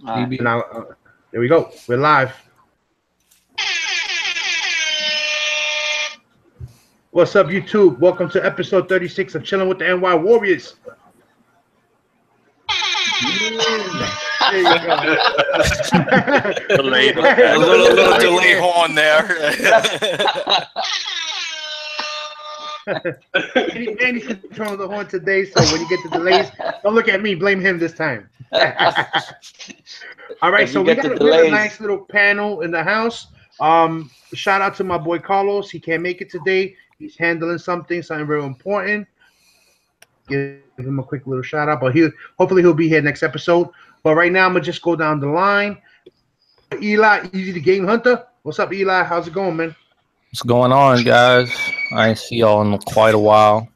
Right. Now, there we go. We're live. What's up, YouTube? Welcome to episode 36 of Chilling with the NY Warriors. There you go. Delayed. A little delay horn there. Manny's controlling the horn today, so when you get the delays, don't look at me. Blame him this time. All right, so we have a nice little panel in the house. Shout out to my boy Carlos. He can't make it today. He's handling something very important. Give him a quick little shout out, but hopefully he'll be here next episode. But right now, I'm gonna just go down the line. Eli, Easy the Game Hunter. What's up, Eli? How's it going, man? What's going on, guys? I ain't see y'all in quite a while.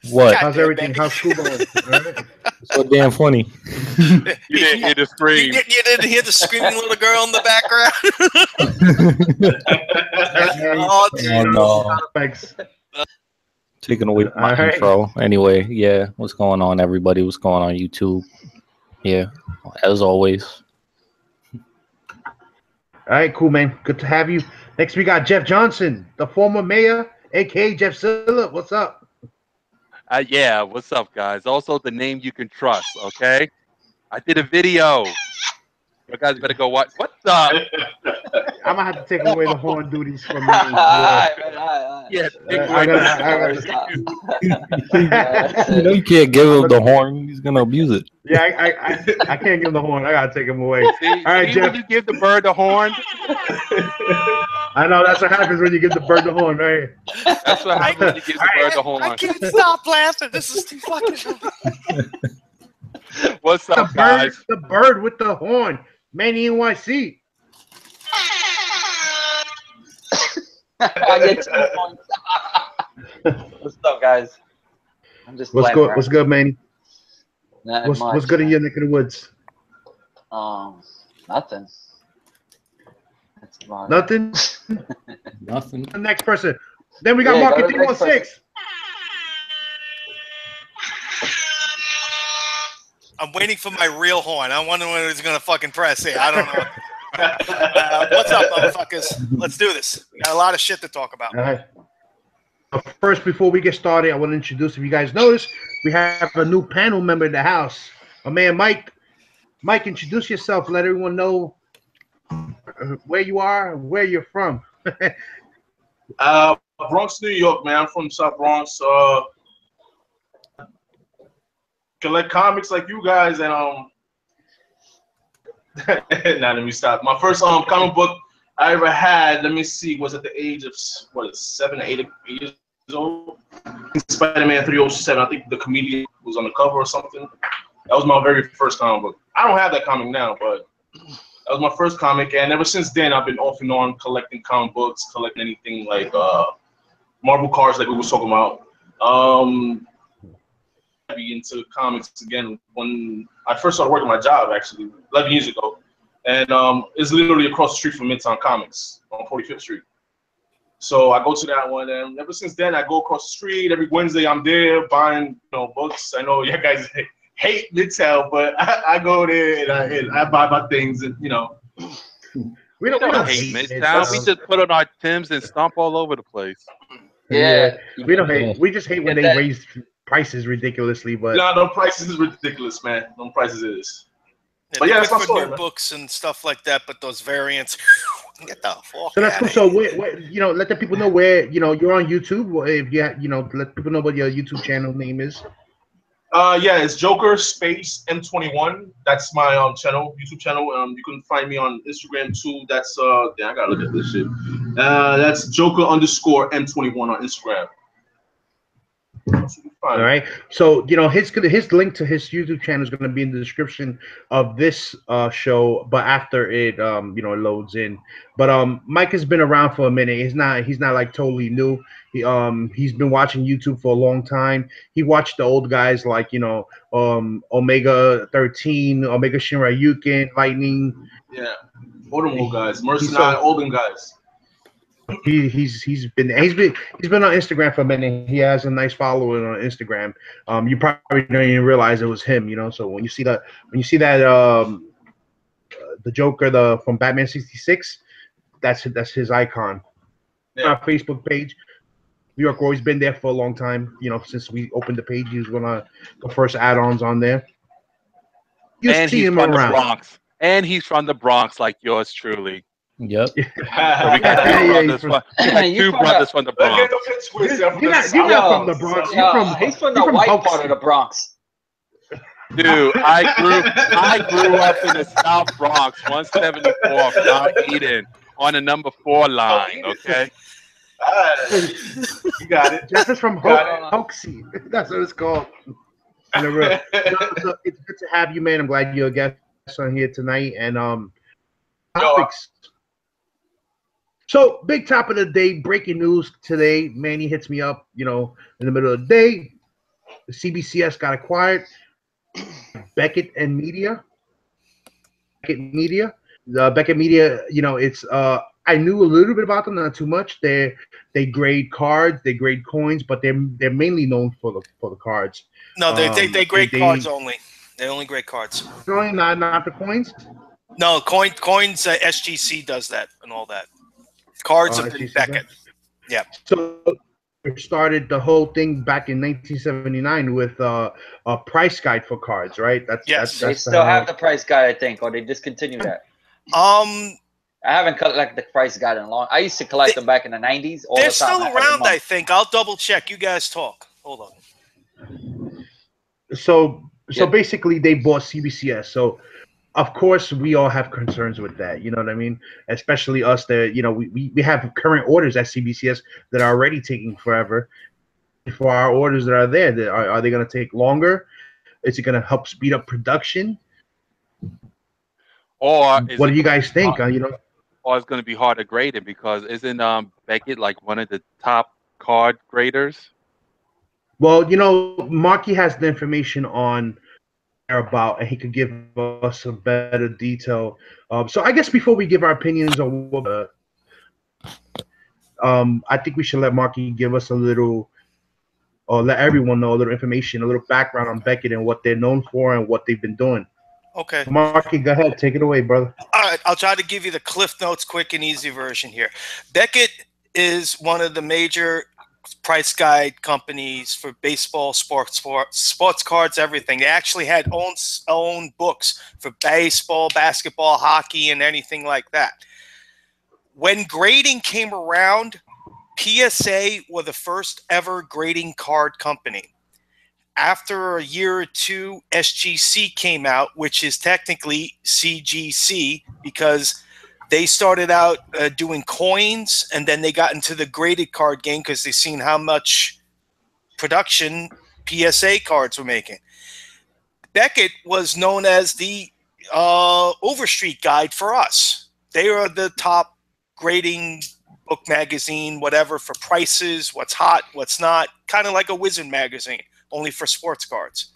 What? How's everything? How's school going? All right. So damn funny. You didn't hear the scream. You didn't hear the screaming little girl in the background. Oh, no. Taking away my intro. Anyway, yeah. What's going on, everybody? What's going on, YouTube? Yeah, as always. All right, cool, man. Good to have you. Next, we got Jeff Johnson, the former mayor, a.k.a. Jeff Silla. What's up? Yeah, what's up, guys? Also, the name you can trust, okay? I did a video. You guys better go watch. What's up? I'm going to have to take away the horn duties from me. Yeah, you know you can't give him the horn. He's going to abuse it. Yeah, I can't give him the horn. I got to take him away. See, all right, Jeff. When you give the bird the horn? I know that's what happens when you give the bird the horn, right? That's what happens when you give the bird the horn. I can't stop laughing. This is too fucking funny. What's up, guys? The bird with the horn. Manny NYC. I get 2 points. What's up, guys? I'm just What's good? What's good, Manny? What's good in your neck of the woods? Nothing. That's about Nothing. Nothing. The next person. Then we got Market 316. I'm waiting for my real horn. I'm wondering when it's gonna fucking press it. I don't know. What's up, motherfuckers? Let's do this. We got a lot of shit to talk about. All right. First, before we get started, I want to introduce. If you guys notice, we have a new panel member in the house. My man, Mike. Mike, introduce yourself. Let everyone know where you are, and where you're from. Bronx, New York, man. I'm from South Bronx. Collect comics like you guys, and now let me stop. My first comic book I ever had, let me see, was at the age of 7 or 8 years old. Spider-Man 307. I think the comedian was on the cover or something. That was my very first comic book. I don't have that comic now, but that was my first comic, and ever since then I've been off and on collecting comic books, collecting anything like Marvel cards, like we were talking about. Into comics again when I first started working my job, actually 11 years ago, and it's literally across the street from Midtown Comics on 45th Street. So I go to that one, and ever since then I go across the street every Wednesday. I'm there buying books. I know you guys hate Midtown, but I go there and I buy my things, and we don't hate Midtown. We just put on our Timbs and stomp all over the place. Yeah. We don't hate. We just hate when they raise prices ridiculously, but no prices is ridiculous, man. No prices is. Yeah, but yeah, that's my story, new books and stuff like that. But those variants, get the fuck. So that's cool. So let the people know where you're on YouTube. If you let people know what your YouTube channel name is. Yeah, it's Joker space M21. That's my YouTube channel. You can find me on Instagram too. That's I gotta look at this shit. That's Joker _ M21 on Instagram. All right. So his link to his YouTube channel is going to be in the description of this show, but after it it loads in. But Mike has been around for a minute. He's not like totally new. He's been watching YouTube for a long time. He watched the old guys like Omega 13, Omega Shinryuken, Lightning. Yeah, all them old guys, Mercenary, olden guys. He's been on Instagram for a minute. He has a nice following on Instagram. You probably don't even realize it was him, you know. So when you see that the Joker from Batman '66, that's his icon. Yeah. Our Facebook page. New York always been there for a long time. You know, since we opened the page, he was one of the first add-ons on there. You'll And see he's him from around. the Bronx. And he's from the Bronx, like yours truly. Yep. So we got two brothers from the Bronx. You're not from the Bronx. He's from the white part of the Bronx. Dude, I grew up in the South Bronx, 174 Mount Eden, on the number 4 line. Okay. You got it. Jeff is from Hoaxie. That's what it's called. It's good to have you, man. I'm glad you're a guest on here tonight. And topics. So, big top of the day, breaking news today. Manny hits me up, you know, in the middle of the day. The CBCS got acquired. Beckett Media. The Beckett Media, you know, it's I knew a little bit about them, not too much. They grade cards, they grade coins, but they're mainly known for the cards. No, they grade cards only. They only grade cards. Really, not the coins. No, coins. SGC does that and all that. Cards have been Beckett. Yeah. So it started the whole thing back in 1979 with a price guide for cards, right? They still have the price guide, I think, or they discontinued that. I haven't collected the price guide in a long. I used to collect them back in the 90s. They're still around, I think. I'll double check. You guys talk. Hold on. So basically, they bought CBCS. So, of course, we all have concerns with that. You know what I mean? Especially us that, you know, we have current orders at CBCS that are already taking forever. For our orders that are there, are they going to take longer? Is it going to help speed up production? Or what do you guys think? You know, or it's going to be harder graded because isn't Beckett like one of the top card graders? Well, you know, Marky has the information on about, and he could give us a better detail. So I guess before we give our opinions on I think we should let Marky give us a little, or let everyone know a little information, a little background on Beckett and what they're known for and what they've been doing. Okay. Marky, go ahead. Take it away, brother. All right. I'll try to give you the Cliff Notes quick and easy version here. Beckett is one of the major price guide companies for baseball, sports cards, everything. They actually had own books for baseball, basketball, hockey, and anything like that. When grading came around, PSA were the first ever grading card company. After a year or two, SGC came out, which is technically CGC, because they started out doing coins, and then they got into the graded card game because they seen how much production PSA cards were making. Beckett was known as the Overstreet Guide for us. They are the top grading book magazine, whatever, for prices, what's hot, what's not, kind of like a Wizard magazine, only for sports cards.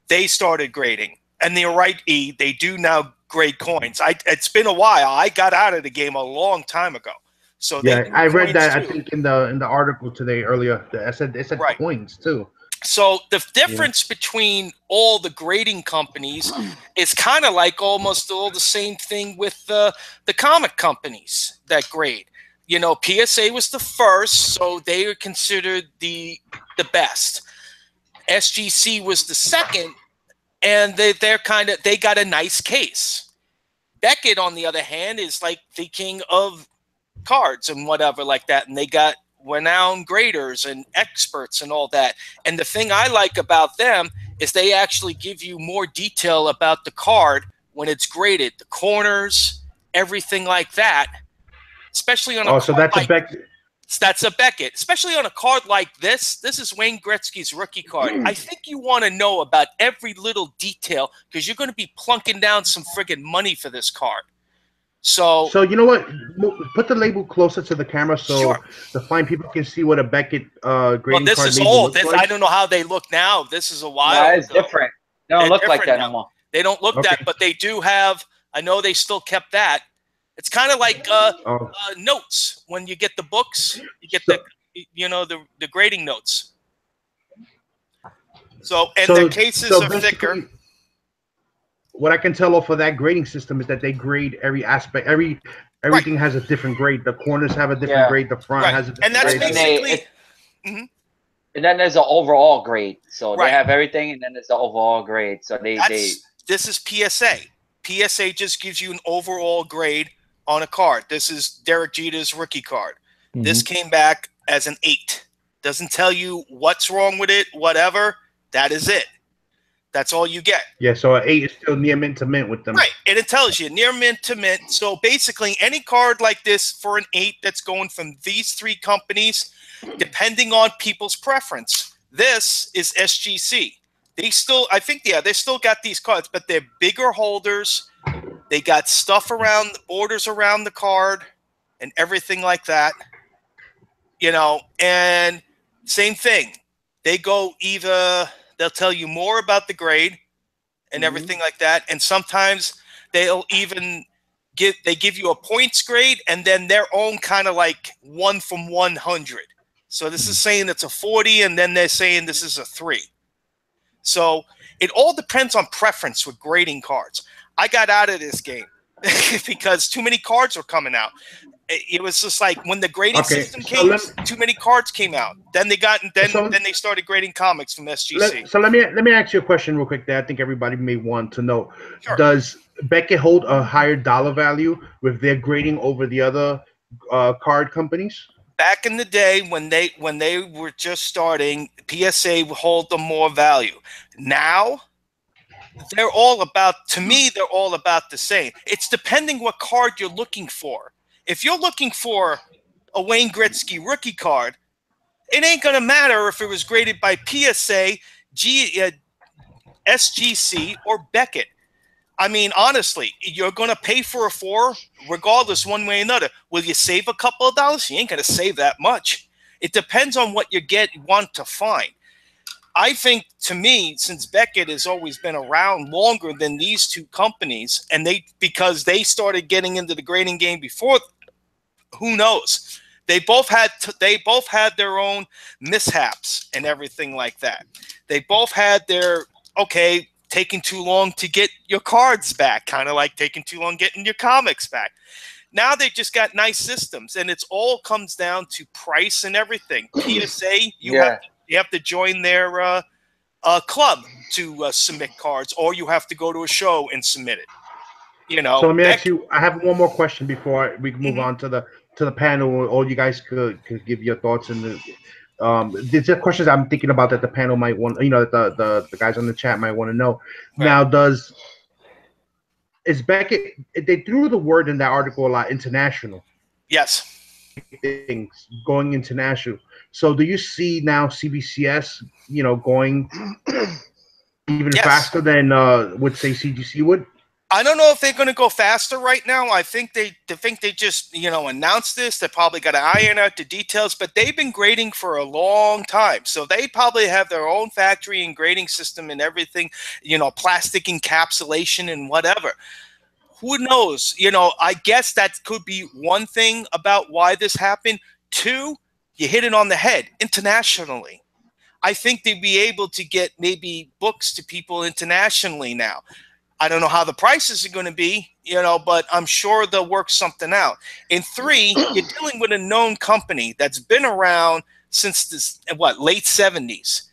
They started grading. And they're right, E, they do now grade coins. It's been a while. I got out of the game a long time ago. So yeah, I read that too. I think in the article today earlier. It said right. Coins too. So the difference between all the grading companies is kind of like almost all the same thing with the comic companies that grade. You know, PSA was the first, so they are considered the best. SGC was the second, and they got a nice case. Beckett, on the other hand, is like the king of cards and whatever like that, and they got renowned graders and experts and all that. And the thing I like about them is they actually give you more detail about the card when it's graded, the corners, everything like that. Especially on a so that's a Beckett. That's a Beckett. Especially on a card like this. This is Wayne Gretzky's rookie card. I think you want to know about every little detail because you're going to be plunking down some friggin' money for this card. So you know what? Put the label closer to the camera so sure. The fine people can see what a Beckett grading well, this card is old. Like. I don't know how they look now. This is a while. Yeah, it's different. They don't look like that no more. They don't look that, but they do have. I know they still kept that. It's kind of like notes. When you get the books, you get the grading notes. So the cases are thicker. What I can tell off of that grading system is that they grade every aspect. Everything has a different grade. The corners have a different grade. The front has a different grade. And that's basically. And then there's an overall grade. So they have everything, and then there's the overall grade. So this is PSA. PSA just gives you an overall grade on a card. This is Derek Jeter's rookie card. This came back as an 8. Doesn't tell you what's wrong with it, whatever. That is it. That's all you get. Yeah, so an 8 is still near mint to mint with them. Right, and it tells you near mint to mint. So basically, any card like this for an 8 that's going from these 3 companies, depending on people's preference. This is SGC. They still, I think, they still got these cards, but they're bigger holders. They got stuff around the borders around the card and everything like that. And same thing. They go either. They'll tell you more about the grade and everything like that. And sometimes they'll even give you a points grade and then their own kind of like 1 from 100. So this is saying it's a 40 and then they're saying this is a 3. So it all depends on preference with grading cards. I got out of this game because too many cards were coming out. It was just like when the grading system came, too many cards came out. Then they started grading comics from SGC. So let me ask you a question real quick that I think everybody may want to know. Sure. Does Beckett hold a higher dollar value with their grading over the other card companies? Back in the day when they were just starting, PSA would hold them more value. Now they're all about the same. It's depending what card you're looking for. If you're looking for a Wayne Gretzky rookie card, it ain't going to matter if it was graded by PSA, SGC, or Beckett. I mean, honestly, you're going to pay for a 4 regardless one way or another. Will you save a couple of dollars? You ain't going to save that much. It depends on what you want to find. I think, to me, since Beckett has always been around longer than these 2 companies, and because they started getting into the grading game before, who knows? They both had their own mishaps and everything like that. They both had their taking too long to get your cards back, kind of like taking too long getting your comics back. Now they just got nice systems, and it's all comes down to price and everything. PSA, you have to join their club to submit cards, or you have to go to a show and submit it. So let me ask you. I have one more question before we move on to the panel. All you guys could give your thoughts and there's just questions I'm thinking about that the panel might want. The guys on the chat might want to know. Right. Now, is Beckett? They threw the word in that article a lot. International. Yes. Things going international. So do you see now CBCS, going even faster than would say CGC would? I don't know if they're going to go faster right now. I think they just announced this. They probably got to iron out the details, but they've been grading for a long time, so they probably have their own factory and grading system and everything. Plastic encapsulation and whatever. Who knows? I guess that could be one thing about why this happened. 2, you hit it on the head internationally. I think they'd be able to get maybe books to people internationally now. I don't know how the prices are going to be, but I'm sure they'll work something out. And 3, you're dealing with a known company that's been around since late 70s.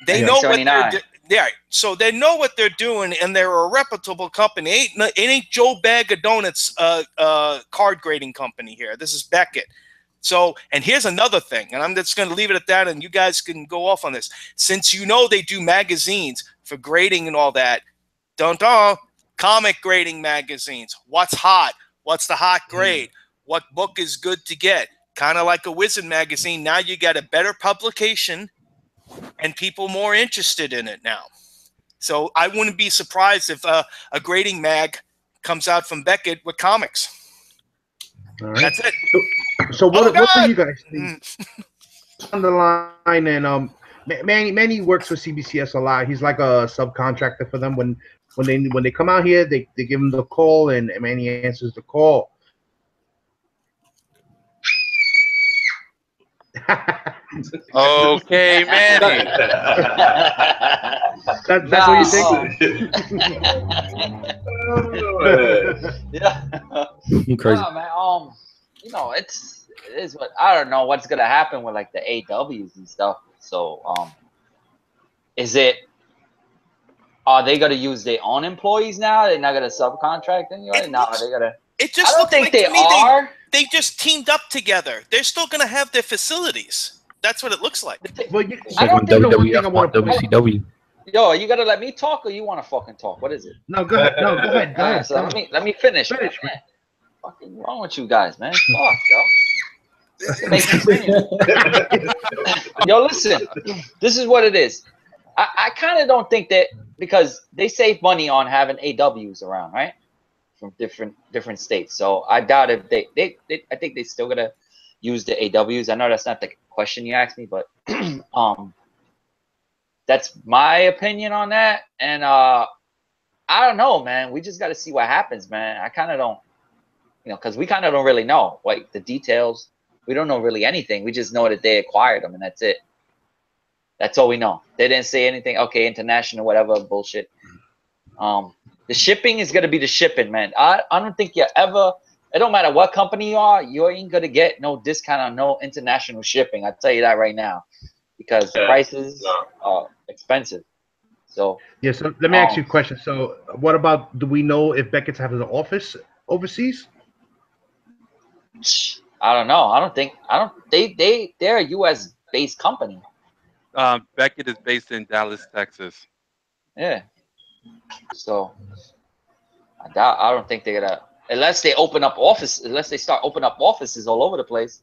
They know what they're doing. Yeah, so they know what they're doing, and they're a reputable company. It ain't Joe Bag of Donuts card grading company here. This is Beckett. So, and here's another thing, and I'm just going to leave it at that, and you guys can go off on this. Since they do magazines for grading and all that, comic grading magazines. What's hot? What's the hot grade? What book is good to get? Kind of like a Wizard magazine. Now you got a better publication and people more interested in it now. So I wouldn't be surprised if a grading mag comes out from Beckett with comics. All right. That's it. So what do you guys think? On the line, and Manny works with CBCS a lot. He's like a subcontractor for them. When they come out here, they give him the call, and Manny answers the call. Okay, Manny. That's what you think? Yeah. Crazy. Nah, man. You know, it is what I don't know what's gonna happen with like the AWs and stuff. So, are they gonna use their own employees now? They're not gonna subcontract anybody? No, they're gonna. It just I don't think they are. They just teamed up together. They're still gonna have their facilities. That's what it looks like. Well, I don't think WWF want WCW. Yo, you gotta let me talk, or you want to fucking talk? What is it? No, go ahead. No, go ahead. Go ahead. So let me finish. Finish, man. Fucking wrong with you guys, man? Fuck, yo. Yo, listen. This is what it is. I kind of don't think that, because they save money on having AWs around, right? From different states. So I doubt if I think they still gonna use the AWs. I know that's not the question you asked me, but that's my opinion on that. And I don't know, man. We just got to see what happens, man. I kind of don't, because we kind of don't really know like the details. We don't know really anything. We just know that they acquired them, and that's it. That's all we know. They didn't say anything. Okay, international, whatever bullshit. The shipping is gonna be the shipping, man. I don't think you ever. It don't matter what company you are. You ain't gonna get no discount on no international shipping. I tell you that right now, because prices are expensive. So yeah. So let me ask you a question. So what about? Do we know if Beckett's has an office overseas? I don't know. I don't. They're a U.S. based company. Beckett is based in Dallas, Texas. Yeah. So I don't think they're gonna, unless they start opening up offices all over the place.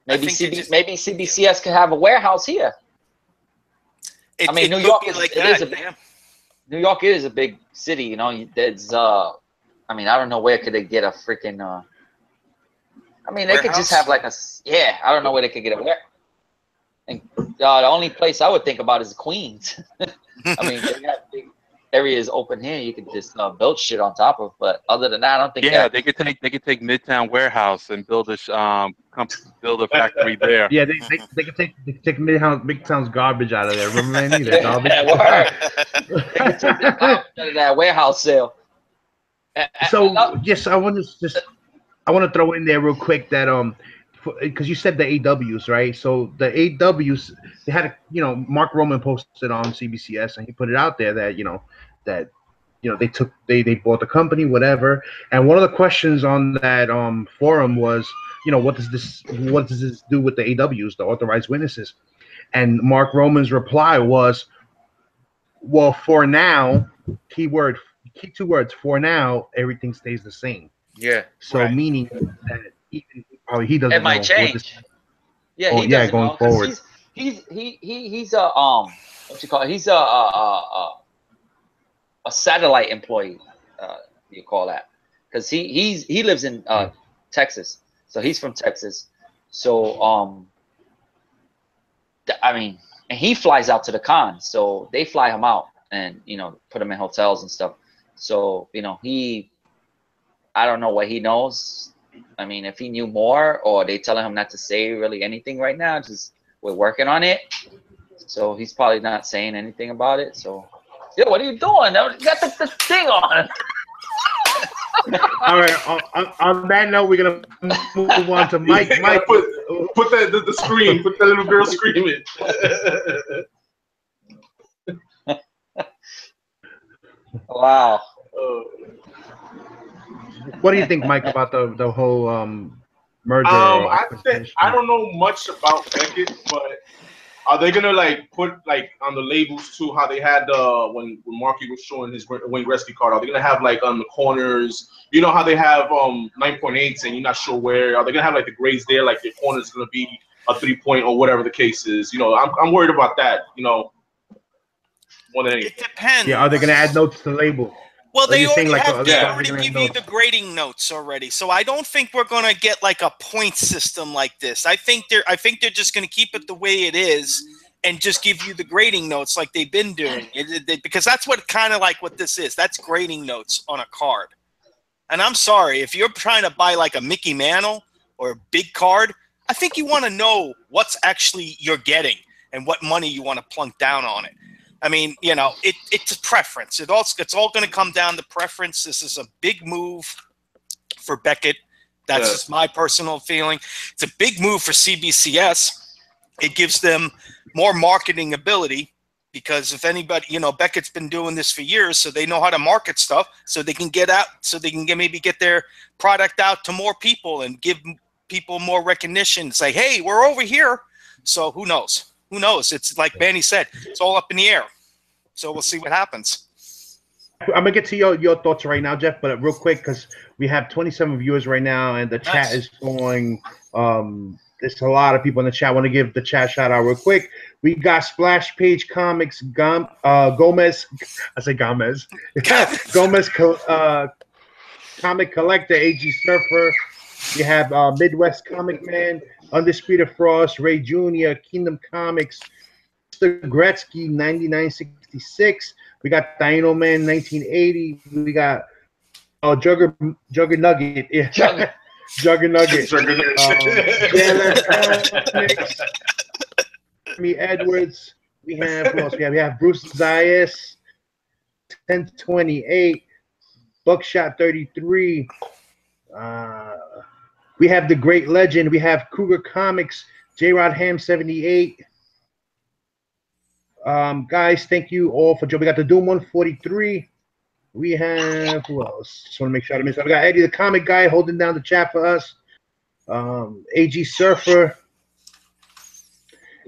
Maybe CBCS could have a warehouse here. I mean, New York New York is a big city. There's I mean, I don't know where could they get a freaking. I mean, they warehouse? Could just have like a I don't know where they could get a warehouse. And the only place I would think about is Queens. I mean, they got big areas open here. You could just build shit on top of. But other than that, I don't think. Yeah, they could take Midtown Warehouse and build a factory there. Yeah, they could take Midtown's garbage out of there. Remember, Manny? That garbage. They could take that out of that warehouse sale. So yes, I want to throw in there real quick that because you said the AWs, right? So the AWs, they had Mark Roman posted on CBCS, and he put it out there that they bought the company, whatever. And one of the questions on that forum was, what does this do with the AWs, the authorized witnesses? And Mark Roman's reply was, well, for now, key two words, for now, everything stays the same. Yeah. So meaning that even probably he doesn't. It might change. He doesn't going know, forward. He's a what you call it? He's a satellite employee. You call that, because he lives in Texas, so he's from Texas. So I mean, and he flies out to the con, so they fly him out and put him in hotels and stuff. So I don't know what he knows. I mean, if he knew more, or they telling him not to say really anything right now, just we're working on it. So he's probably not saying anything about it. So, what are you doing? You got the thing on. All right. On that note, we're gonna move on to Mike. Mike, put the scream. Put the little girl screaming. Wow. What do you think, Mike, about the whole merger? I don't know much about Beckett, but are they gonna put on the labels too how they had when Marky was showing his Wayne Gretzky card? Are they gonna have on the corners? You know how they have 9.8s and you're not sure where? Are they gonna have the grades there? The corner's gonna be a 3-point or whatever the case is. I'm worried about that. More than anything. It depends. Yeah, are they gonna add notes to the label? Well, they already give you the grading notes already, so I don't think we're gonna get a point system like this. I think they're just gonna keep it the way it is and just give you the grading notes like they've been doing, because that's what what this is. That's grading notes on a card. And I'm sorry, if you're trying to buy a Mickey Mantle or a big card, I think you want to know what's actually you're getting and what money you want to plunk down on it. I mean, you know, it's a preference. It's all going to come down to preference. This is a big move for Beckett. That's just my personal feeling. It's a big move for CBCS. It gives them more marketing ability because if anybody, you know, Beckett's been doing this for years, so they know how to market stuff, so they can get out, so they can maybe get their product out to more people and give people more recognition. Say, hey, we're over here. So who knows? Who knows? It's like Manny said, it's all up in the air. So we'll see what happens. I'm gonna get to your thoughts right now, Jeff, but real quick because we have 27 viewers right now, and the chat is going. There's a lot of people in the chat. I want to give the chat shout out real quick. We got Splash Page Comics, Gomez. I say Gomez. Gomez, Comic Collector, AG Surfer. We have Midwest Comic Man, Undisputed Frost, Ray Jr., Kingdom Comics, Mr. Gretzky, 9966. We got Dino Man, 1980. We got Jugger Nugget. Yeah. Jugger Nugget. Comics. Me Edwards. We have who else? We have Bruce Zayas, 1028. Buckshot 33. We have the Great Legend. We have Cougar Comics. J-Rod Ham 78. Guys, thank you all for joining. We got the Doom 143. We have who else? Just want to make sure I miss. We got Eddie the Comic Guy holding down the chat for us. AG Surfer.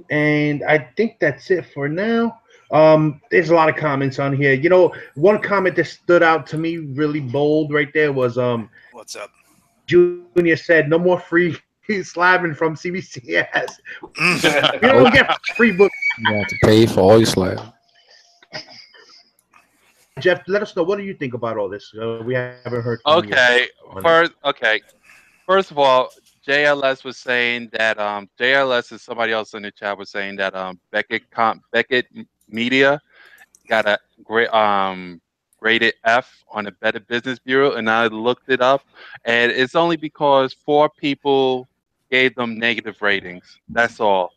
And I think that's it for now. There's a lot of comments on here. You know, one comment that stood out to me really bold right there was what's up? Junior said no more free slabbing from CBCS. You don't get free books. You have to pay for all your slab. Jeff, let us know. What do you think about all this? We haven't heard. First of all, JLS was saying that JLS is somebody else in the chat was saying that Beckett Media got a great rated F on the Better Business Bureau, and I looked it up, and it's only because 4 people gave them negative ratings. That's all.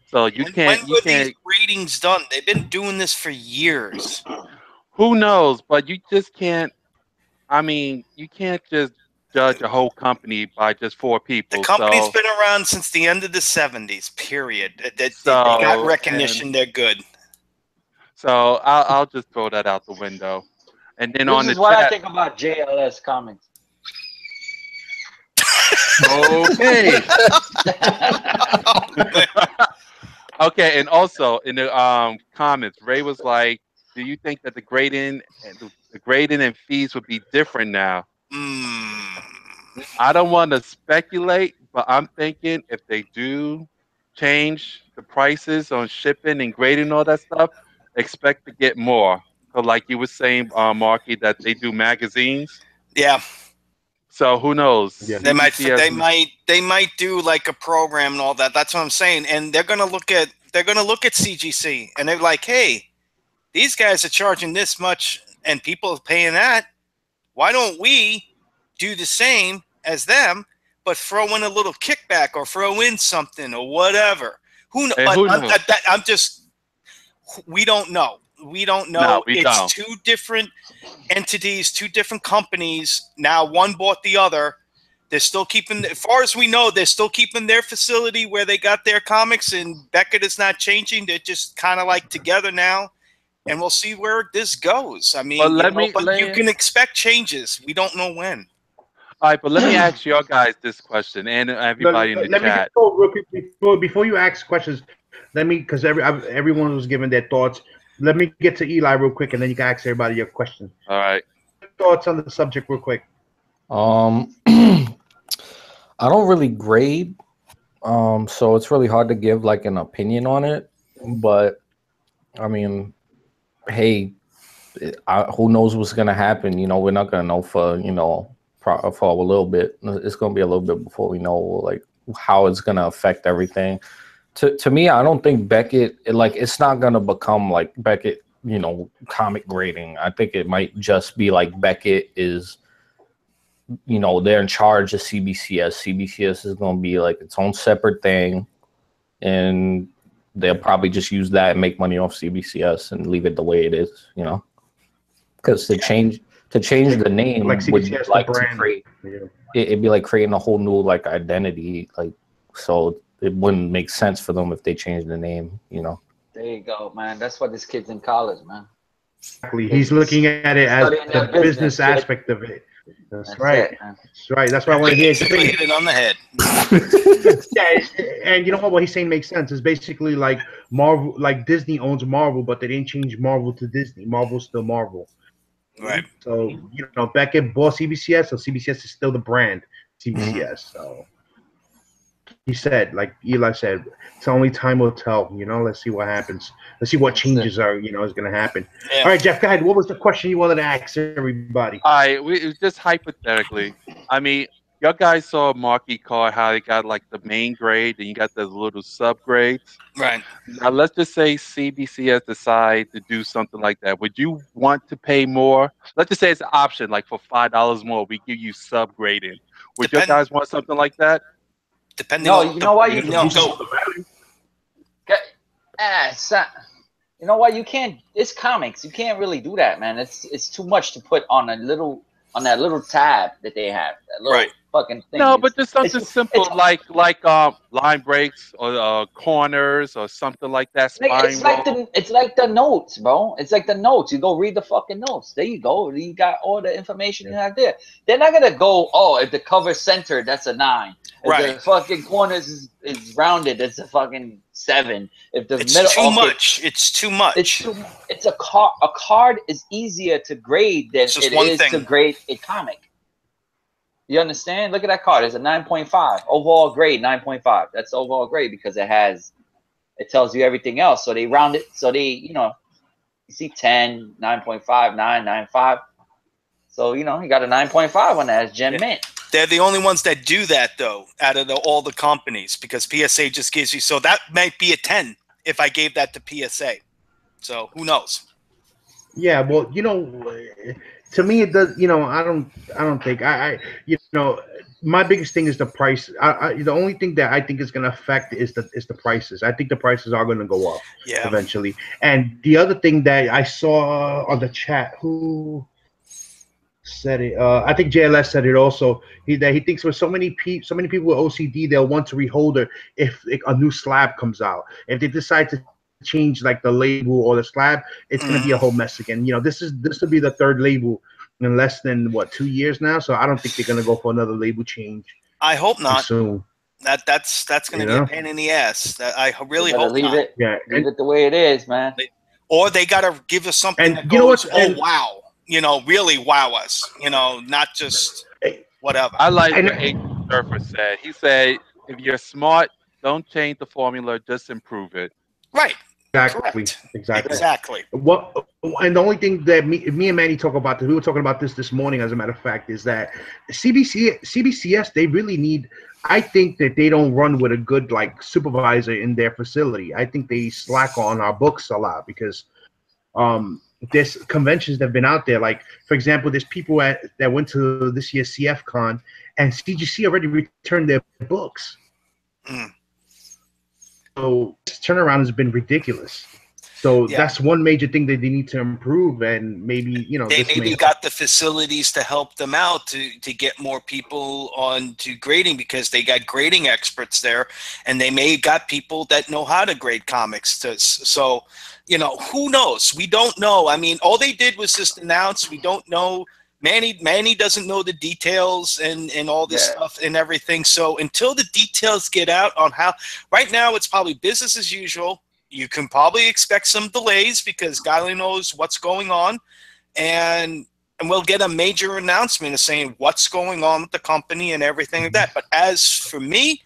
So you can't. When were these ratings done? They've been doing this for years. Who knows? But you just can't. I mean, you can't just judge a whole company by just 4 people. The company's been around since the end of the 70s, period. They got recognition. They're good. So I'll just throw that out the window. And then on the This is what I think about JLS Comics. Okay. Okay, and also in the comments, Ray was like, do you think that the grading and fees would be different now? I don't want to speculate, but I'm thinking if they do change the prices on shipping and grading and all that stuff, expect to get more. So like you were saying, Marky, that they do magazines. Yeah. So who knows? Yeah. They might do like a program and all that. That's what I'm saying. And they're gonna look at CGC and they're like, hey, these guys are charging this much and people are paying that. Why don't we do the same as them, but throw in a little kickback or throw in something or whatever? Who knows? We don't know. We don't know. No, it's 2 different entities, 2 different companies. Now one bought the other. They're still keeping, as far as we know, they're still keeping their facility where they got their comics, and Beckett is not changing. They're just kind of like together now, and we'll see where this goes. I mean, you can expect changes. We don't know when. All right, but let me ask you guys this question, and everybody in the chat. Let me go real quick before you ask questions. Let me, because everyone was giving their thoughts. Let me get to Eli real quick, and then you can ask everybody your question. All right. Thoughts on the subject real quick. I don't really grade, so it's really hard to give like an opinion on it. But I mean, hey, who knows what's gonna happen? You know, we're not gonna know for for a little bit. It's gonna be a little bit before we know like how it's gonna affect everything. To me, I don't think Beckett it's not gonna become like Beckett, comic grading. I think it might just be like Beckett is you know, they're in charge of CBCS. CBCS is going to be like its own separate thing, and they'll probably just use that and make money off CBCS and leave it the way it is, you know. Because to change the name like would CBCS, like the to brand. create Yeah. it'd be like creating a whole new like identity, like, so it wouldn't make sense for them if they changed the name, you know. There you go, man. That's why this kid's in college, man. Exactly. He's looking at it as Studying the that business business, aspect of it. That's That's right. it, man. That's right. That's why I want to hear his Basically opinion. hit it on the head. Yeah, and you know what he's saying makes sense. It's basically like Marvel, like Disney owns Marvel, but they didn't change Marvel to Disney. Marvel's still Marvel. Right. So, you know, Beckett bought CBCS, so CBCS is still the brand CBCS. So he said, like Eli said, it's only time will tell. You know, let's see what happens. Let's see what changes are, you know, is going to happen. Yeah. All right, Jeff, go ahead. What was the question you wanted to ask everybody? It was just hypothetically. I mean, y'all guys saw Marky card how they got like the main grade, and you got the little subgrades. Right. Now let's just say CBCS decide to do something like that. Would you want to pay more? Let's just say it's an option, like for $5 more, we give you subgrading. Would you guys want something like that? Depending No, on you know what? You know, know what? You can't. It's comics. You can't really do that, man. It's too much to put on that little tab that they have. That little fucking thing. No, but just something simple like line breaks or corners or something like that. It's like the notes, bro. It's like the notes. You go read the fucking notes. There you go. You got all the information you have there. They're not gonna go, oh, if the cover's centered, that's a 9. If the fucking corners is rounded, it's a fucking 7. If the it's middle, too much. It's too much. It's a card. A card is easier to grade than it is to grade a comic. You understand? Look at that card. It's a 9.5 overall grade. 9.5. That's overall grade because it tells you everything else. So they round it. So they, you know, you see 10, 9.5, 9, 9.5. So, you know, you got a 9.5 on that. It's Gen Mint. They're the only ones that do that, though, out of all the companies, because PSA just gives you. So that might be a 10 if I gave that to PSA. So who knows? Yeah, well, you know, to me it does. You know, I don't think you know, my biggest thing is the price. The only thing that I think is going to affect is the prices. I think the prices are going to go up eventually. And the other thing that I saw on the chat, who said it? I think JLS said it also. That he thinks with so many people with OCD, they'll want to reholder if a new slab comes out. If they decide to change like the label or the slab, it's going to be a whole mess again. You know, this will be the third label in less than 2 years now. So I don't think they're going to go for another label change. I hope not. Soon. That's going to be a pain in the ass. I really hope leave not. it. Yeah, leave it the way it is, man. Or they got to give us something that goes, wow. You know, really wow us. You know, not just whatever. I like what Agent Surfer said. He said, if you're smart, don't change the formula, just improve it. Right. Exactly. What? And the only thing that me and Manny talk about, we were talking about this morning, as a matter of fact, is that CBCS, they really need. I think that they don't run with a good like supervisor in their facility. I think they slack on our books a lot because there's conventions that have been out there. Like, for example, there's people that went to this year's CF Con, and CGC already returned their books. So this turnaround has been ridiculous. So that's one major thing that they need to improve, and maybe, you know, they maybe got the facilities to help them out to get more people on to grading, because they got grading experts there, and they may got people that know how to grade comics. So, you know, who knows? We don't know. I mean, all they did was just announce. We don't know. Manny doesn't know the details and all this stuff and everything. So until the details get out on how, right now it's probably business as usual. You can probably expect some delays because God only knows what's going on, and we'll get a major announcement of saying what's going on with the company and everything like that. But as for me,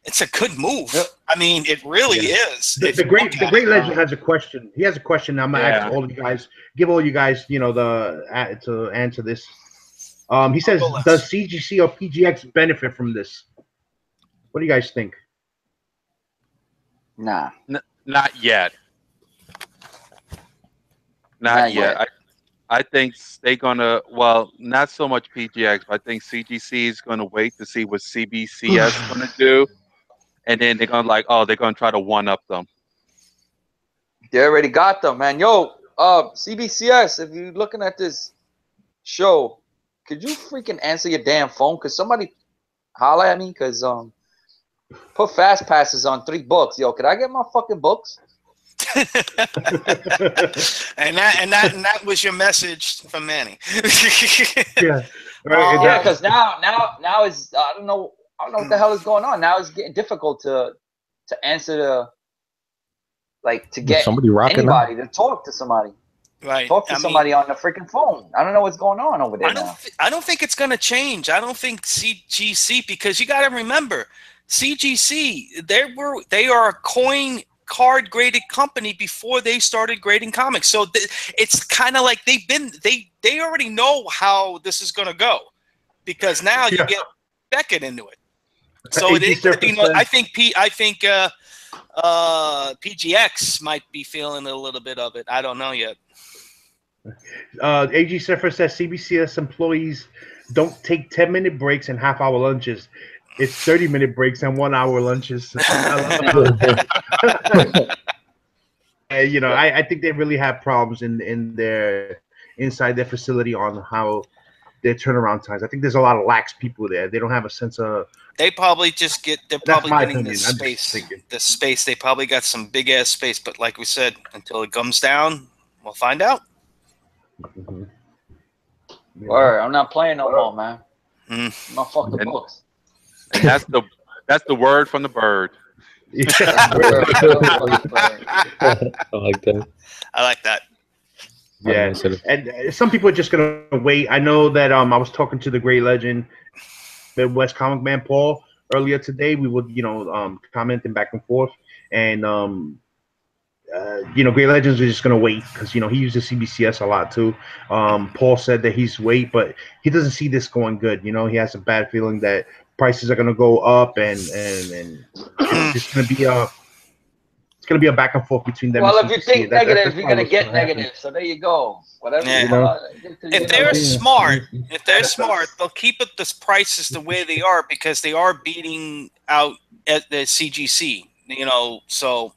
it's a good move. I mean, it really is. The great legend has a question. He has a question. I'm gonna ask all of you guys. Give all you guys, you know, to answer this. He says, does CGC or PGX benefit from this? What do you guys think? Nah. Not yet. Not yet. I think they're gonna. Well, not so much PGX, but I think CGC is gonna wait to see what CBCS is gonna do, and then they're gonna like, oh, they're gonna try to one up them. They already got them, man. Yo, CBCS, if you're looking at this show, could you freaking answer your damn phone? Cause somebody holler at me, cause put fast passes on 3 books. Yo, could I get my fucking books? and that was your message from Manny. Yeah, right. Yeah, because now is I don't know what the hell is going on. Now it's getting difficult to answer to get somebody rocking anybody to talk to somebody. Right. Talk to somebody on the freaking phone. I don't know what's going on over there now. I don't think it's going to change. I don't think CGC, because you got to remember, CGC, they are a coin card graded company before they started grading comics. So it's kind of like they already know how this is going to go, because now you get Beckett into it. So it is, I think PGX might be feeling a little bit of it. I don't know yet. AG Surfer says CBCS employees don't take 10-minute breaks and half-hour lunches. It's 30-minute breaks and 1-hour lunches. You know, I think they really have problems in their inside their facility on how their turnaround times. I think there's a lot of lax people there. They don't have a sense of. They probably just get. They're probably getting the opinion. space. The space. They probably got some big ass space. But like we said, until it comes down, we'll find out. Mm-hmm. Yeah. Word, I'm not playing no more, man. My fucking books. And that's the word from the bird. I like that. I like that. Yeah, and some people are just gonna wait. I know that I was talking to the great legend, Midwest Comic Man Paul, earlier today. We would, commenting back and forth, and Great Legends are just gonna wait because he uses CBCS a lot too. Paul said that he's wait, but he doesn't see this going good. He has a bad feeling that prices are gonna go up, and it's gonna be a back and forth between them. Well, if you think negative, you're gonna get negative. So there you go. Whatever. Yeah. If they're smart, they'll keep the prices the way they are because they are beating out at the CGC. So.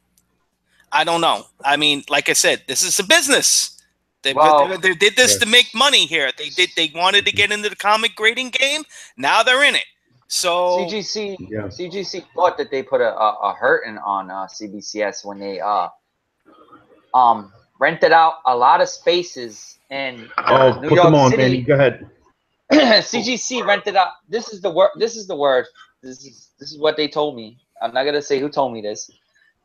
I don't know. I mean, like I said, this is a business. They did this to make money here. They wanted to get into the comic grading game. Now they're in it. So CGC thought that they put a hurting on CBCS when they rented out a lot of spaces in New put York them on, City. Manny. Go ahead. CGC rented out. This is the word. This is what they told me. I'm not gonna say who told me this.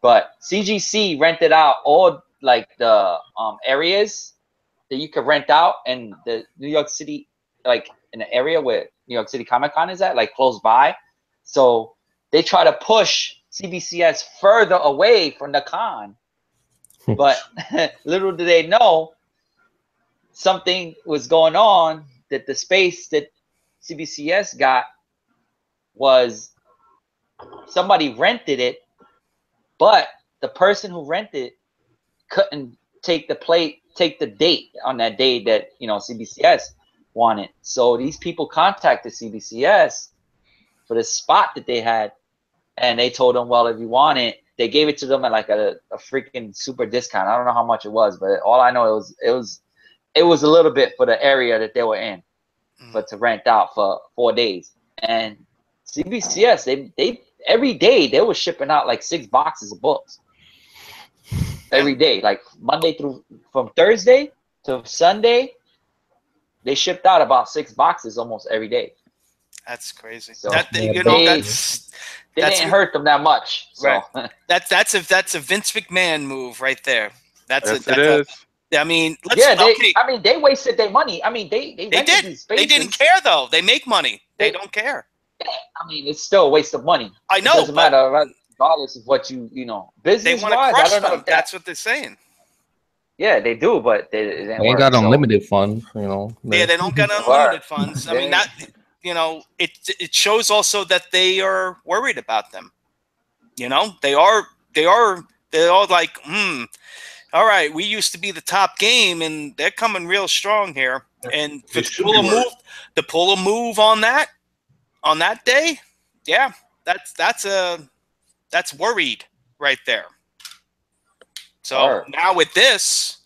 But CGC rented out all the areas that you could rent out in the New York City, in the area where New York City Comic Con is at, close by. So they try to push CBCS further away from the con. But little do they know, something was going on that the space that CBCS got was somebody rented it. But the person who rented couldn't take the date on that day that CBCS wanted. So these people contacted CBCS for the spot that they had, and they told them, well, if you want it, they gave it to them at a freaking super discount. I don't know how much it was, but all I know it was a little bit for the area that they were in, but to rent out for 4 days. And CBCS, they every day they were shipping out 6 boxes of books. Every day, Monday from Thursday to Sunday, they shipped out about 6 boxes almost every day. That's crazy. So they didn't hurt them that much. So. Right. That's a Vince McMahon move right there. I mean, they wasted their money. I mean, they rented these spaces. They didn't care though. They make money. They don't care. Yeah, I mean, it's still a waste of money. I know. It doesn't matter, regardless of what business. They want to crush them. That's what they're saying. Yeah, they do, but they ain't got unlimited funds, Yeah, they don't got unlimited funds. I mean, it shows also that they are worried about them. They are like, all right, we used to be the top game, and they're coming real strong here. And to pull a move on that day, yeah, that's worried right there. So now with this,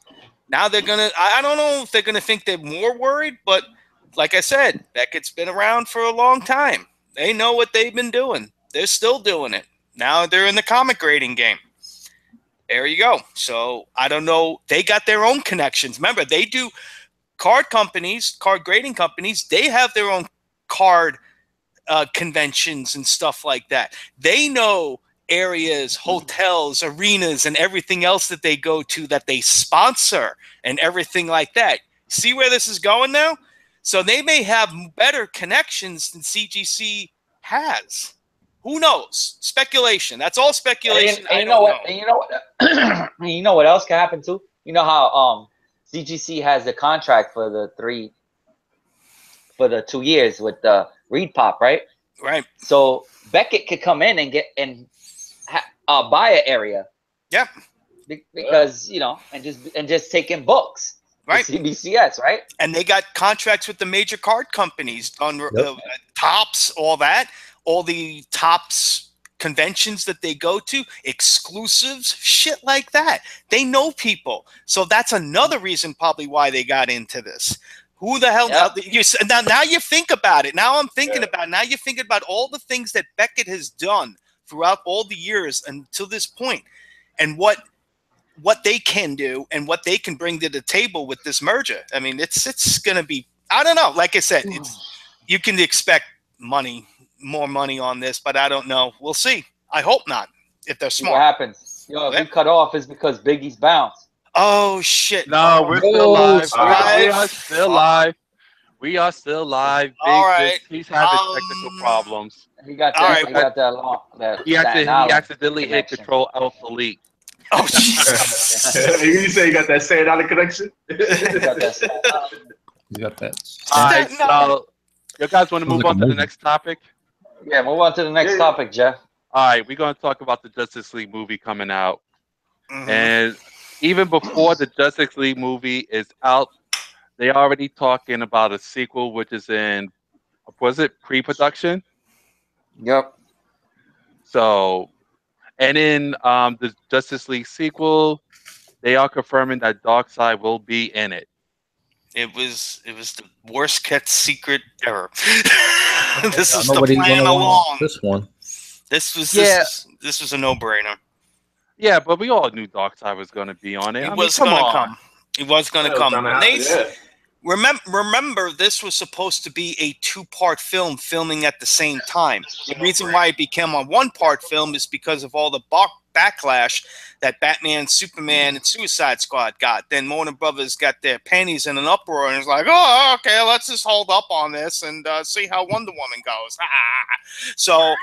now they're gonna. I don't know if they're gonna think they're more worried, but like I said, Beckett's been around for a long time. They know what they've been doing. They're still doing it. Now they're in the comic grading game. There you go. So I don't know. They got their own connections. Remember, they do card companies, card grading companies. They have their own card conventions and stuff like that. They know areas, hotels, arenas, and everything else that they go to that they sponsor and everything like that. See where this is going now? So they may have better connections than CGC has. Who knows? Speculation. That's all speculation. And you know what? You know what else can happen too? You know how CGC has the contract for the 2 years with the Reed Pop, right? Right. So Beckett could come in and buy an area. Yeah. Because and just take in books. Right. CBCS, right? And they got contracts with the major card companies on Tops, all that. All the Tops conventions that they go to, exclusives, shit like that. They know people. So that's another reason probably why they got into this. Who the hell? Now you think about it. Now I'm thinking about it. Now you're thinking about all the things that Beckett has done throughout all the years until this point, and what they can do and what they can bring to the table with this merger. I mean, it's going to be, I don't know. Like I said, you can expect more money on this, but I don't know. We'll see. I hope not, if they're smart. What happens? If we cut off, it's because Biggie's bounced. Oh, shit. No, we're still live. We are still live. We are still live. All right. He's having technical problems. He got that. He got that. He accidentally hit Control Alt Delete. Oh, Jesus. You say you got that Staten Island connection? You got that. All right, so you guys want to move on to the next topic? Yeah, move on to the next topic, Jeff. All right, we're going to talk about the Justice League movie coming out. And even before the Justice League movie is out, they're already talking about a sequel, which is pre-production? Yep. So, and in the Justice League sequel, they are confirming that Darkseid will be in it. It was the worst kept secret ever. This is the plan along. This one. This was a no-brainer. Yeah, but we all knew Darkseid was going to be on it. He was going to come. He was going to come. Remember, this was supposed to be a 2-part film filming at the same time. The reason why it became a 1-part film is because of all the backlash that Batman, Superman, and Suicide Squad got. Then Warner Brothers got their panties in an uproar and it's like, oh, okay, let's just hold up on this and see how Wonder Woman goes. So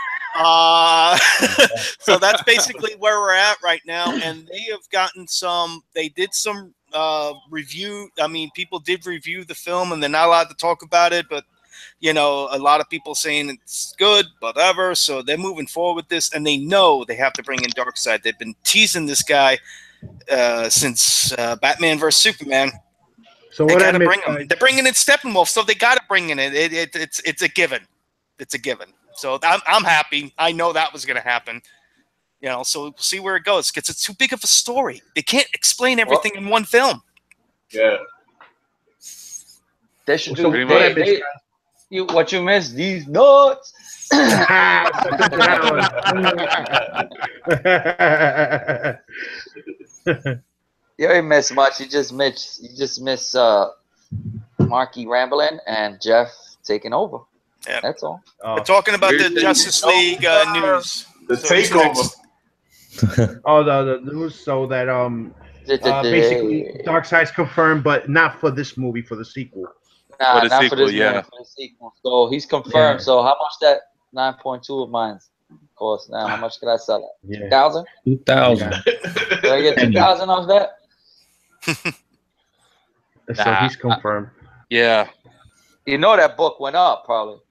that's basically where we're at right now. And they have gotten they did some review. I mean, people did review the film and they're not allowed to talk about it, but a lot of people saying it's good, whatever. So they're moving forward with this, and they know they have to bring in Darkseid. They've been teasing this guy since Batman vs Superman. So they got to bring him. They're bringing in Steppenwolf, so they got to bring in it. It's a given. It's a given. So I'm happy. I know that was going to happen. So we'll see where it goes. Because it's too big of a story. They can't explain everything in one film. Yeah. They should do. What you missed? These nuts. You didn't miss much. You just miss Marky rambling and Jeff taking over. Yeah. That's all. We're talking about the Justice League news. The takeover. The news. So that basically Darkseid's confirmed, but not for this movie, for the sequel. Nah, for the not sequel, for this movie, for the sequel. So he's confirmed. Yeah. So how much that 9.2 of mine cost now? How much could I sell it? 2,000? 2,000. Did I get 2,000 off that? So he's confirmed. Yeah. That book went up probably.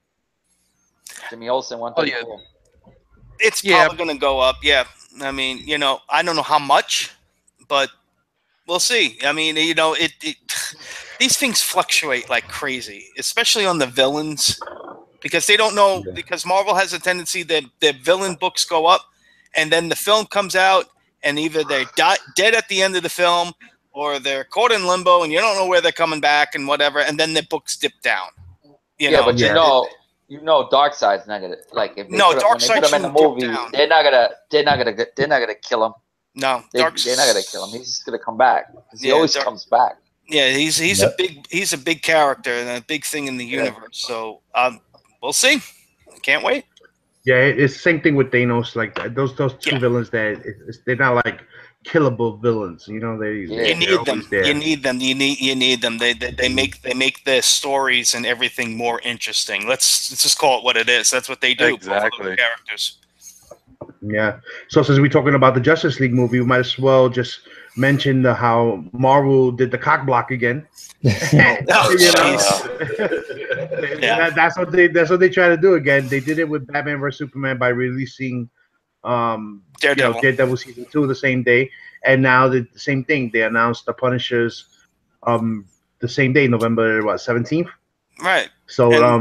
Jimmy Olsen 134. Oh, yeah. It's probably going to go up. Yeah. I mean, I don't know how much, but We'll see. I mean, you know, these things fluctuate like crazy, especially on the villains, because they don't know. Yeah. Because Marvel has a tendency that their villain books go up, and then the film comes out, and either they're dead at the end of the film, or they're caught in limbo, and you don't know where they're coming back, and whatever, and then their books dip down. But you know, Darkseid's not gonna like if they No, when they put him in the movie, they're not gonna kill him. No, they're not gonna kill him. He's just gonna come back because he always comes back. Yeah, he's a big character and a big thing in the universe. So we'll see. Can't wait. Yeah, it's the same thing with Thanos. Like those two villains that they're not like killable villains. You know, you need them. You need them. You need them. They make the stories and everything more interesting. Let's just call it what it is. That's what they do. Exactly. Characters. Yeah. So since we're talking about the Justice League movie, we might as well just mention how Marvel did the cock block again. That's what they try to do again. They did it with Batman vs Superman by releasing Daredevil season 2 the same day, and now the same thing. They announced the Punishers the same day, November 17th. Right. So I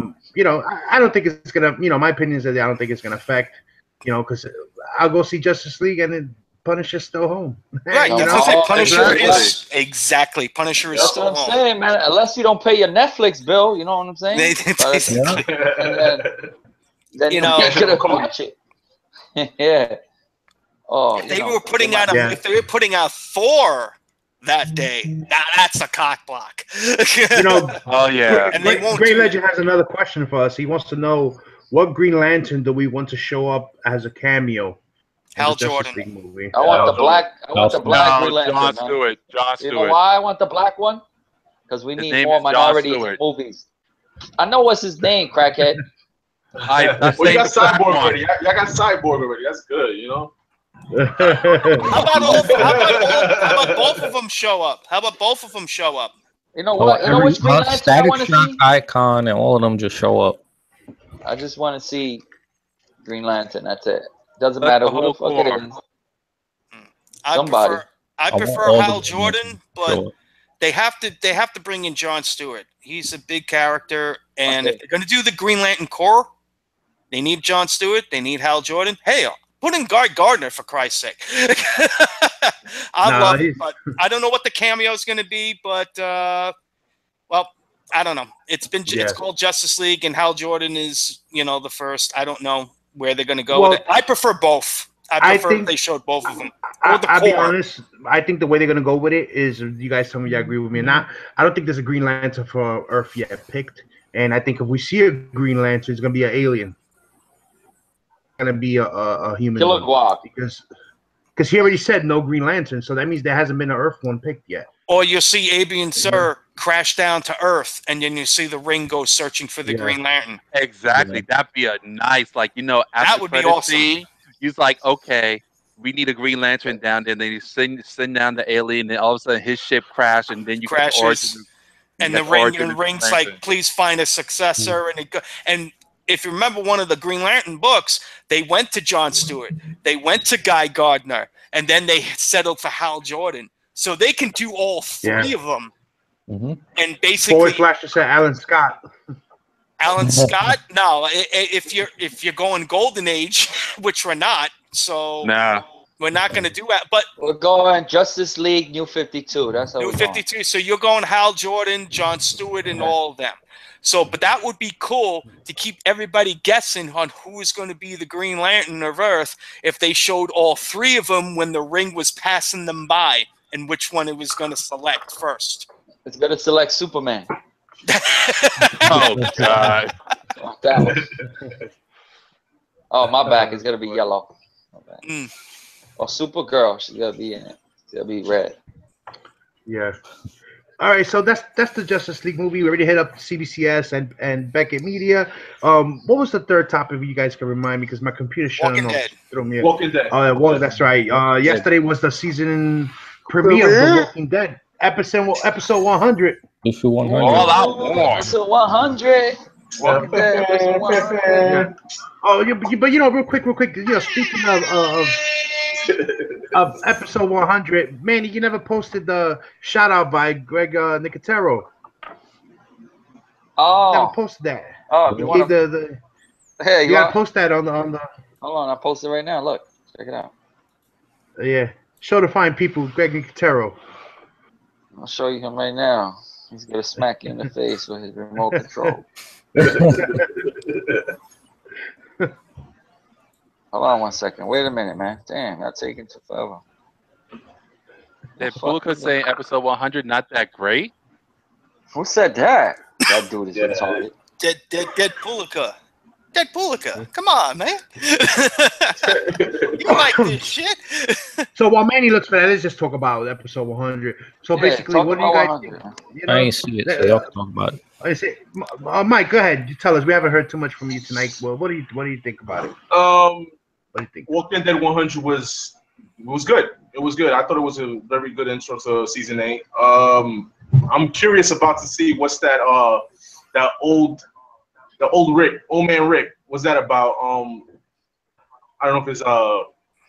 don't think it's gonna. My opinion is that I don't think it's gonna affect. Because I'll go see Justice League and then Punisher's still home. Right. Punisher is exactly. Punisher is still home. That's what I'm saying, man. Unless you don't pay your Netflix bill, you know what I'm saying? Then you gonna watch it. Yeah. Oh, if they were putting out Thor that day, that's a cock block. Oh yeah. And they won't. Great Legend has another question for us. He wants to know what Green Lantern do we want to show up as a cameo? Hal Jordan. Movie? I want the black. Green Lantern. John Stewart. You know why I want the black one? Because we need more minorities in movies. I know what's his name, crackhead. You got Cyborg already. Y'all got Cyborg already. That's good, How about both of them show up? You know what? You know which Green Lantern I want to see? Icon and all of them just show up. I just want to see Green Lantern. That's it. Doesn't matter who the fuck it is. Somebody. I prefer Hal Jordan, but they have to bring in Jon Stewart. He's a big character, and if they're going to do the Green Lantern Corps, they need Jon Stewart. They need Hal Jordan. Hey, put in Guy Gardner for Christ's sake. I love it, but I don't know what the cameo is going to be. But I don't know. It's called Justice League, and Hal Jordan is the first. I don't know where they're going to go with it. I prefer both. I prefer if they showed both of them. I'll be honest. I think the way they're going to go with it is, you guys tell me you agree with me or not. I don't think there's a Green Lantern for Earth yet picked, and I think if we see a Green Lantern, it's going to be an alien. It's going to be a human. Killer Guac. Because he already said no Green Lantern, so that means there hasn't been an Earth one picked yet. Or you'll see Abian Sur crash down to Earth, and then you see the Ring go searching for the Green Lantern. Exactly. That'd be a nice, that would be awesome. He's like, okay, we need a Green Lantern down there. And then he's send down the alien, and all of a sudden his ship crashed, and then you crashes. And the Ring's like, please find a successor. And if you remember one of the Green Lantern books, they went to Jon Stewart, they went to Guy Gardner, and then they settled for Hal Jordan. So they can do all three of them. Mm-hmm. And basically, / said Alan Scott. Alan Scott? No, if you're going Golden Age, which we're not, so we're not going to do that. But we're going Justice League New 52. That's how New 52. So you're going Hal Jordan, Jon Stewart, and all of them. So, but that would be cool to keep everybody guessing on who is going to be the Green Lantern of Earth if they showed all three of them when the Ring was passing them by, and which one it was going to select first. It's going to select Superman. Oh, God. Oh, my back is going to be yellow. Or Supergirl. She's going to be in it. It's going to be red. Yeah. All right, so that's the Justice League movie. We already hit up CBCS and Beckett Media. What was the third topic? You guys can remind me because my computer Walking Dead. Walking Dead. Oh, that's right. Yesterday was the season premiere of The Walking Dead, episode 100. Issue 100. All out war. Episode 100. Walking Dead. Episode 100. Oh, but real quick. Speaking of of episode 100. Manny, you never posted the shout out by Greg Nicotero. Oh, Never posted that. oh, if you want to, the hey, you gotta post that on the hold on, I posted right now. Look, check it out. yeah. Show the fine people, Greg Nicotero. I'll show you him right now. He's gonna smack you in the face with his remote control. Hold on 1 second. Wait a minute, man. Damn, that's taking too forever. Did Pulika say episode 100 not that great? Who said that? That dude is retarded. Dead Pulika. Dead Pulika. Come on, man. You like this shit? So while Manny looks for that, let's just talk about episode 100. So basically, what do you guys think? You know, I ain't see it, so y'all can talk about it. I say, Mike, go ahead. You tell us. We haven't heard too much from you tonight. Well, what do you think about it? What do you think? Walking Dead 100 was good. It was good. I thought it was a very good intro to season 8. I'm curious about to see what's that old man Rick. What's that about? I don't know if it's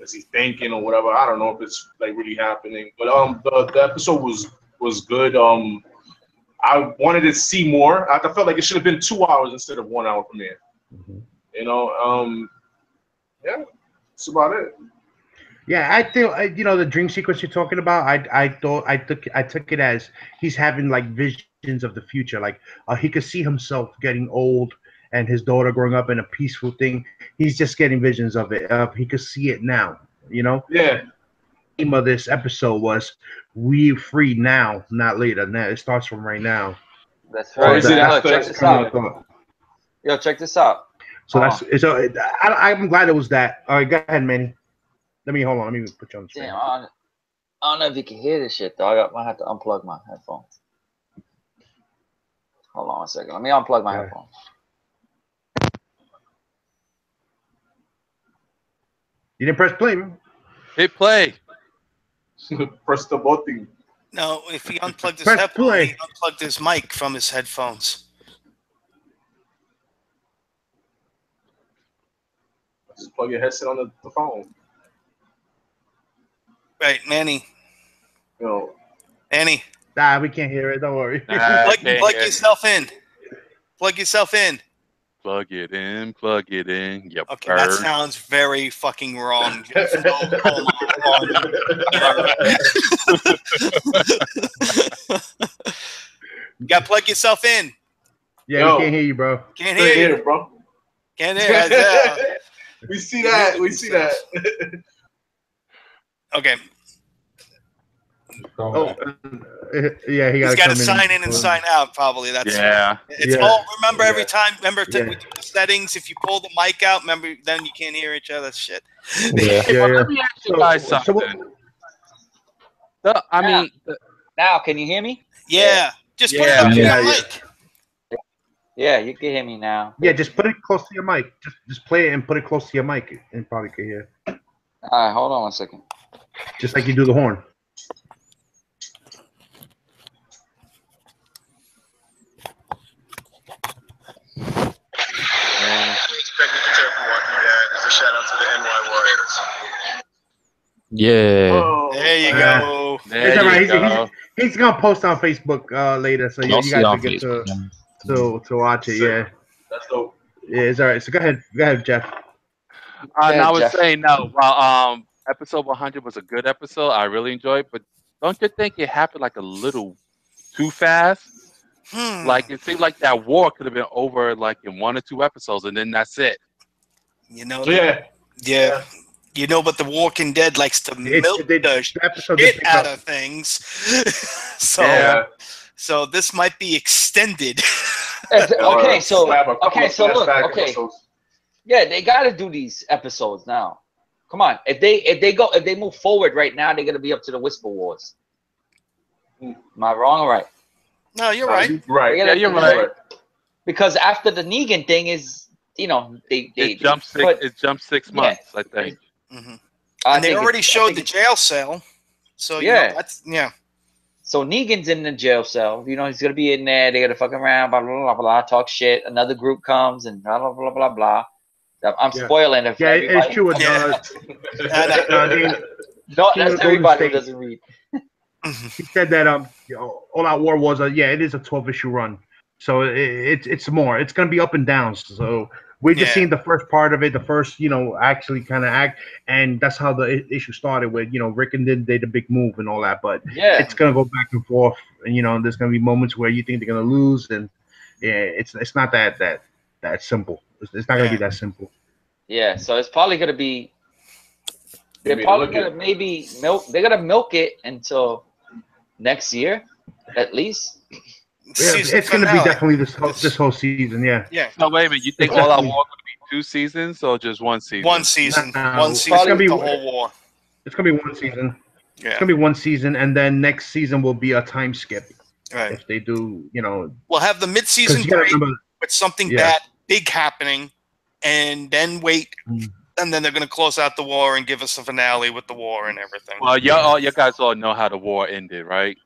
is he thinking or whatever. I don't know if it's like really happening. But the episode was good. I wanted to see more. I felt like it should have been 2 hours instead of 1 hour premiere. Mm-hmm. You know, yeah, that's about it. Yeah, I feel the dream sequence you're talking about. I took it as he's having like visions of the future. Like he could see himself getting old and his daughter growing up in a peaceful thing. He's just getting visions of it. He could see it now. You know. Yeah. The theme of this episode was "We free now, not later." Now it starts from right now. That's right. So Check this out. Yo, check this out. So I'm glad it was that. All right, go ahead, Manny. Hold on. Let me put you on the screen. Damn, I don't know if you can hear this shit though. I have to unplug my headphones. Hold on 1 second. Let me unplug my headphones. You didn't press play, man. Hit play. Press the button. No, if he unplugged his Press headphones, play. he unplugged his mic from his headphones. Just plug your headset on the phone. Right, Manny. Yo. Manny. Nah, we can't hear it. Don't worry. Plug yourself in. Plug yourself in. Plug it in. Plug it in. Yep. Okay, that sounds very fucking wrong. Jeff. No, hold on. You gotta plug yourself in. Yeah, we can't hear you, bro. Can't hear you, bro. Can't hear you. We see that. We see that. Okay. Yeah, he's got to sign in and sign out. Probably that's It's all. Remember every time. Remember we do the settings. If you pull the mic out, remember then you can't hear each other. Shit. Let me ask you guys something. Now can you hear me? Yeah. Just put it up to your mic. Yeah, you can hear me now. Yeah, just put it close to your mic. Just play it and put it close to your mic, and probably can hear. All right, hold on 1 second. Just like you do the horn. There's a shout out to the NY Warriors. Yeah. Oh, there you go. It's all right. He's gonna post on Facebook later, so you guys will get to watch it. Yeah. That's dope. Yeah, it's all right. So go ahead, Jeff. I was saying while episode 100 was a good episode, I really enjoyed, but don't you think it happened like a little too fast? Like it seemed like that war could have been over like in 1 or 2 episodes, and then that's it. You know. Yeah. You know, but The Walking Dead likes to milk the shit out of things. So this might be extended. Okay, so look. Yeah, they got to do these episodes now. Come on, if they move forward right now, they're gonna be up to the Whisper Wars. Am I wrong or right? No, you're right. Right. Yeah, you're right. Because after the Negan thing is, it jumped 6 months, I think. Mm-hmm. And they already showed the jail cell. So So Negan's in the jail cell. He's gonna be in there. They're gonna fuck around, blah blah blah blah, talk shit. Another group comes and blah blah blah blah blah. I'm spoiling it. Yeah, it's true. No, King of that's the Golden everybody who State. doesn't read. He said that All Out War was it is a 12-issue run, so it's more. It's gonna be up and downs. So we're just seeing the first part of it, the first actually kind of act, and that's how the issue started with Rick and then did a big move and all that. But it's gonna go back and forth, and there's gonna be moments where you think they're gonna lose, and it's not that simple. It's not gonna be that simple. Yeah, so it's probably gonna be. They're probably gonna maybe milk. They're gonna milk it until next year, at least. Yeah, it's going to be definitely this whole season. Yeah. Yeah. No, wait a minute. You think All Out War going to be 2 seasons or just 1 season? 1 season. No, 1 season. It's gonna be the whole war. It's going to be 1 season. Yeah. It's going to be 1 season, and then next season will be a time skip. Right. If they do, we'll have the mid-season break with something big happening, and then wait. And then they're going to close out the war and give us a finale with the war and everything. Well, you guys all know how the war ended, right?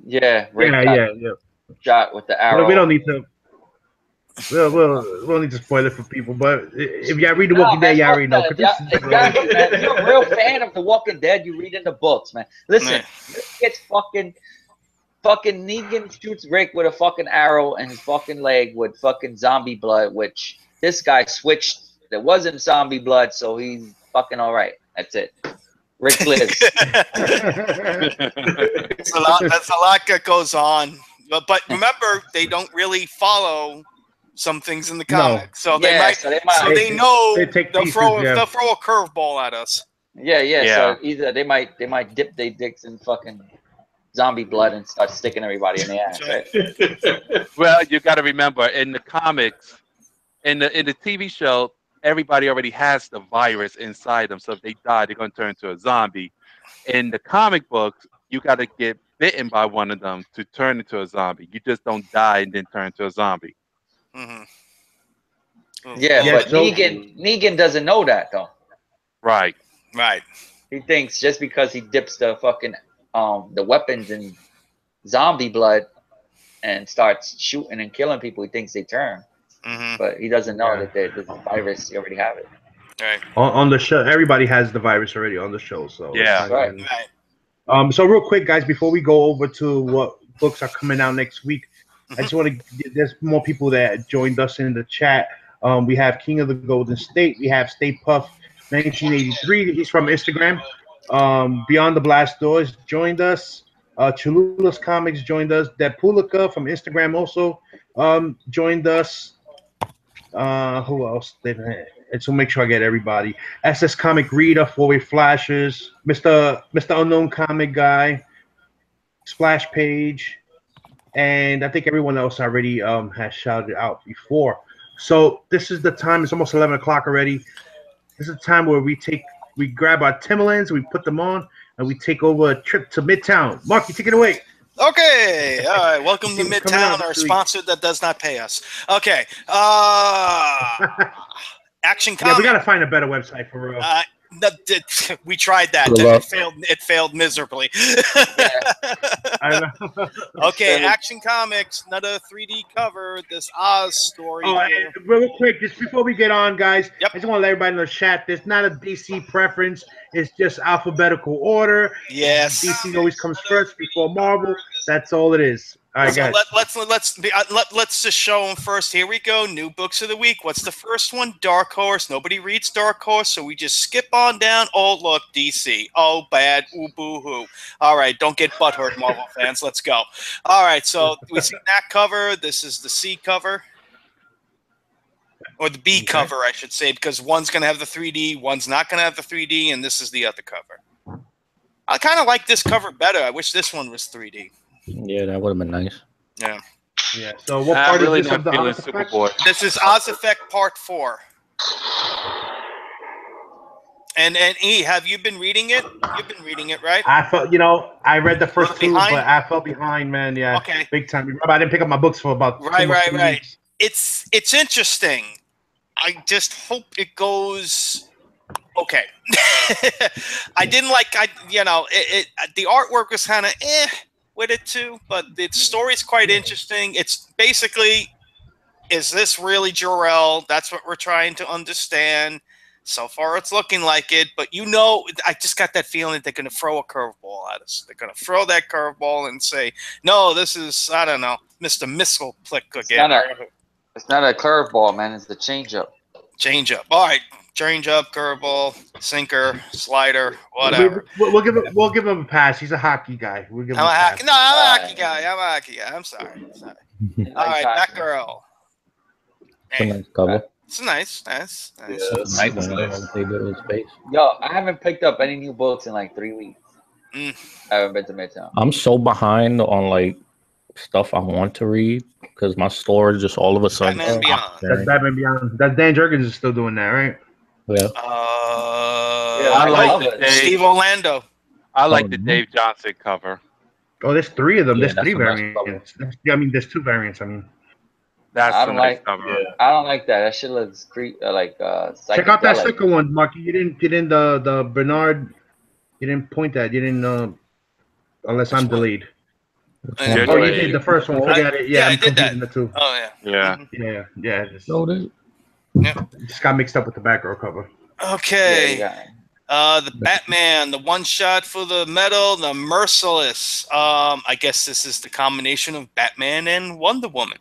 Yeah. Yeah. Shot with the arrow. We don't need to. We'll need to spoil it for people, but if y'all read The Walking Dead, y'all already know. Exactly, man. You're a real fan of The Walking Dead. You read in the books, man. Listen, it's fucking Negan shoots Rick with a fucking arrow and his fucking leg with fucking zombie blood, which this guy switched. There wasn't zombie blood, so he's fucking all right. That's it. Rick lives. That's a lot that goes on. But remember, they don't really follow some things in the comics, so they might. So they know they'll throw a curveball at us. Yeah. So either they might dip their dicks in fucking zombie blood and start sticking everybody in the ass. Right? Well, you got to remember, in the comics, in the TV show, everybody already has the virus inside them. So if they die, they're going to turn into a zombie. In the comic books, you got to get bitten by one of them to turn into a zombie. You just don't die and then turn into a zombie. Yeah, but Negan doesn't know that though. Right. He thinks just because he dips the fucking the weapons in zombie blood and starts shooting and killing people, he thinks they turn. But he doesn't know that there's a virus. You already have it. Right. On the show, everybody has the virus already on the show. So right. So real quick, guys, before we go over to what books are coming out next week, I just want to. There's more people that joined us in the chat. We have King of the Golden State. We have Stay Puff 1983. He's from Instagram. Beyond the Blast Doors joined us. Cholula's Comics joined us. Depulica from Instagram also joined us. Who else did I? And so make sure I get everybody. SS Comic Reader, 4-Way Flashers, Mr. Unknown Comic Guy, Splash Page, and I think everyone else already has shouted out before. So this is the time. It's almost 11 o'clock already. This is the time where we grab our Timberlands, we put them on, and we take over a trip to Midtown. Mark, you take it away. Okay, all right. Welcome to Midtown, our sponsor that does not pay us. Okay, Action Comics. Yeah, we gotta find a better website for real. We tried that. It failed miserably. I know. Okay, Action Comics, another 3D cover. This Oz story. And real quick, just before we get on, guys, I just want to let everybody know in the chat. There's not a DC preference. It's just alphabetical order. Yes. DC always comes first before Marvel. That's all it is. All right, guys. Let's just show them first. Here we go. New books of the week. What's the first one? Dark Horse. Nobody reads Dark Horse, so we just skip on down. Oh, look, DC. Oh, bad. Ooh, boo-hoo. All right, don't get butthurt, Marvel fans. Let's go. All right, so we see that cover. This is the C cover. Or the B cover, I should say, because one's going to have the 3D, one's not going to have the 3D, and this is the other cover. I kind of like this cover better. I wish this one was 3D. Yeah, that would have been nice. Yeah. Yeah. So what part really is this of the Oz Effect? This is Oz Effect Part 4. And E, have you been reading it? You've been reading it, right? I felt, I read the first two, but I fell behind, man. Yeah. Okay. Big time. Remember, I didn't pick up my books for about right. weeks. It's interesting. I just hope it goes okay. I didn't like. The artwork was kind of with it too, but the story's quite interesting. It's basically, is this really Jor-El? That's what we're trying to understand. So far, it's looking like it. But I just got that feeling that they're going to throw a curveball at us. They're going to throw that curveball and say, "No, this is I don't know, Mr. Missile Plick again." It's not a curveball, man. It's the changeup. Changeup. All right, changeup, curveball, sinker, slider, whatever. We'll give him a pass. He's a hockey guy. We'll give him a pass. I'm a hockey guy. I'm sorry. All right, Batgirl. It's a nice cover. It's nice. Yeah, Nice nice. they did with space. Yo, I haven't picked up any new books in like 3 weeks. I haven't been to Midtown. I'm so behind on like stuff I want to read because my storage just all of a sudden. Batman Beyond. That's Batman Beyond. That Dan Jurgens is still doing that, right? Yeah. I like the Steve Orlando. I like the Dave Johnson cover. Oh, there's 3 of them. Yeah, There's 3 variants. There's 2 variants. That's I the don't nice like. cover. Yeah. I don't like that. That shit looks like Check out that psychedelic. second one, Marky. You didn't get in the Bernard. You didn't point that. You didn't unless I'm delayed. Yeah, Oh, you did the first one. Forget it. Yeah, I I'm did that. confusing the 2. Oh Yeah. Yeah. Just got mixed up with the Batgirl cover. Okay. Yeah. The Batman, the one shot for the medal, the Merciless. I guess this is the combination of Batman and Wonder Woman.